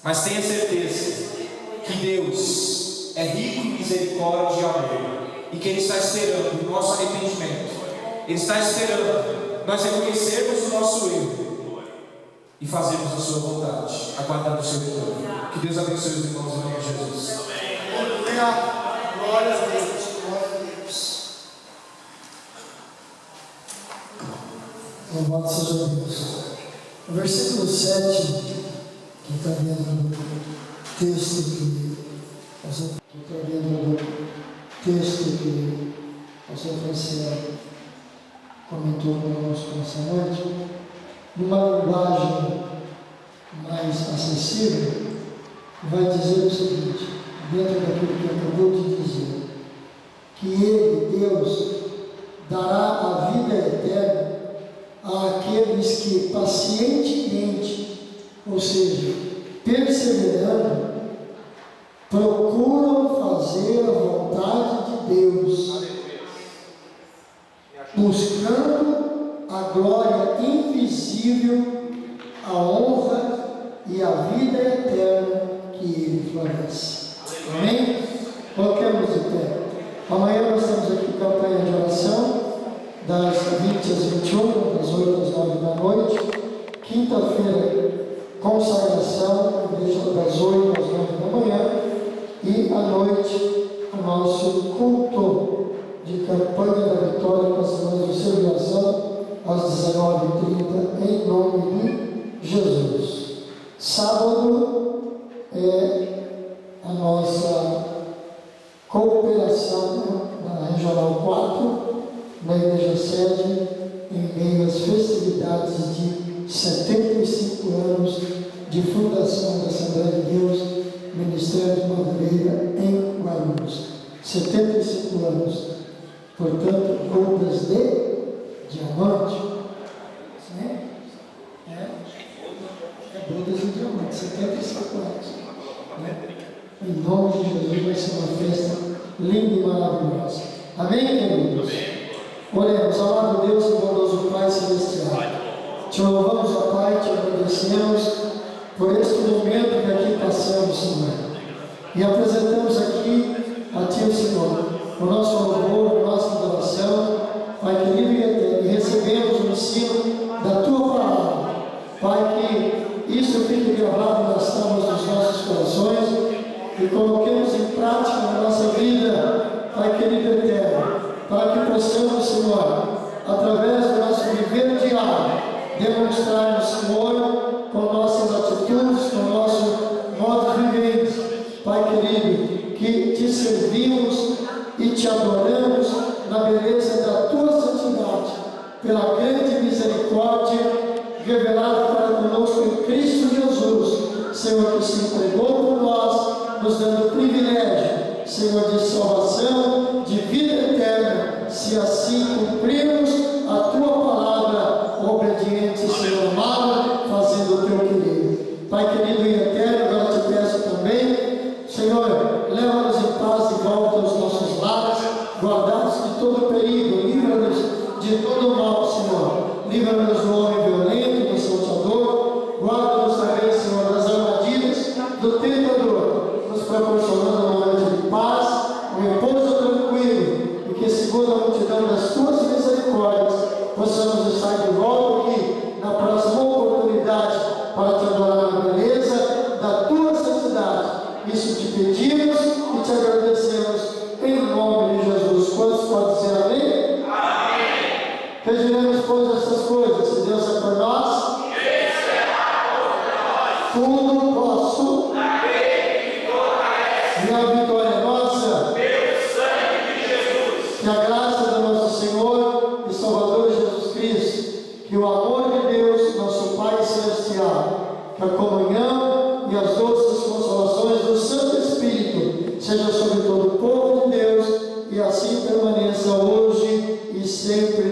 Mas tenha certeza que Deus é rico em misericórdia e amor, e que Ele está esperando o nosso arrependimento. Ele está esperando nós reconhecermos o nosso erro e fazermos a sua vontade, aguardando o seu retorno. Que Deus abençoe os irmãos em nome de Jesus. Obrigado. Glória a Deus. Glória a Deus. Louvado seja Deus. O versículo 7, que está dentro do texto que o pastor Franciel comentou conosco nessa noite, numa linguagem mais acessível, vai dizer o seguinte, dentro daquilo que acabou de dizer, que Ele, Deus, dará a diz que pacientemente, ou seja, perseverando, procuram fazer a vontade de Deus, buscando a glória invisível, a honra e a vida eterna que Ele floresce. Amém? Coloquemos de pé. Amanhã nós temos aqui campanha de oração, das 20 às 21, das 8 às 9 da noite. Quinta-feira, consagração, das 8 às 9 da manhã. E à noite, o nosso culto de campanha da vitória com as irmãs de celebração, às 19h30, em nome de Jesus. Sábado é a nossa cooperação na Regional 4, na Igreja Sede, em meio às festividades de 75 anos de fundação da Assembleia de Deus, Ministério de Madureira, em Guarulhos. 75 anos. Portanto, roupas de diamante. Né? É bodas de diamante, 75 anos. Né? Em nome de Jesus, vai ser uma festa linda e maravilhosa. Amém, queridos? Oremos, amado Deus e bondoso Pai Celestial. Te louvamos, ó Pai, te agradecemos por este momento que aqui passamos, Senhor. E apresentamos aqui a Ti, Senhor, o nosso louvor, a nossa adoração, Pai querido e eterno, e recebemos o ensino da Tua palavra. Pai, que isso fique gravado nas tábuas dos nossos corações e coloquemos em prática na nossa vida, Pai querido e eterno, para que possamos, Senhor, através do nosso viver diário, demonstrarmos, Senhor, com nossas atitudes, com o nosso modo de viver, Pai querido, que Te servimos e Te adoramos na beleza da Tua santidade, pela grande misericórdia revelada para conosco em Cristo Jesus, Senhor, que se entregou por nós, nos dando o privilégio, Senhor, de salvação, de vida eterna, se assim cumprirmos a Tua palavra, obediente, Senhor amado, fazendo o Teu querer. Pai querido e eterno, agora Te peço também, Senhor, leva-nos em paz de volta aos nossos lares, guarda-nos de todo perigo, livra-nos de todo mal, Senhor. Livra-nos do homem violento, do salteador, guarda-nos também, Senhor, das armadilhas do tentador, nos proporcionando um momento de paz, um repouso tranquilo, e que, segundo a multidão das Tuas misericórdias, possamos estar de volta aqui na próxima oportunidade para Te adorar na beleza da Tua santidade. Isso Te pedimos e Te agradecemos em nome de Jesus. Quantos podem dizer amém? Amém. Pediremos, pois, essas coisas. Se Deus é por nós, quem será contra nós? Tudo posso naquele que fortalece. E a vitória é nossa pelo sangue de Jesus. Que a graça do nosso Senhor e Salvador Jesus Cristo, que o amor de Deus, nosso Pai Celestial, que a comunhão e as doces consolações do Santo Espírito seja sobre todo o povo de Deus e assim permaneça hoje e sempre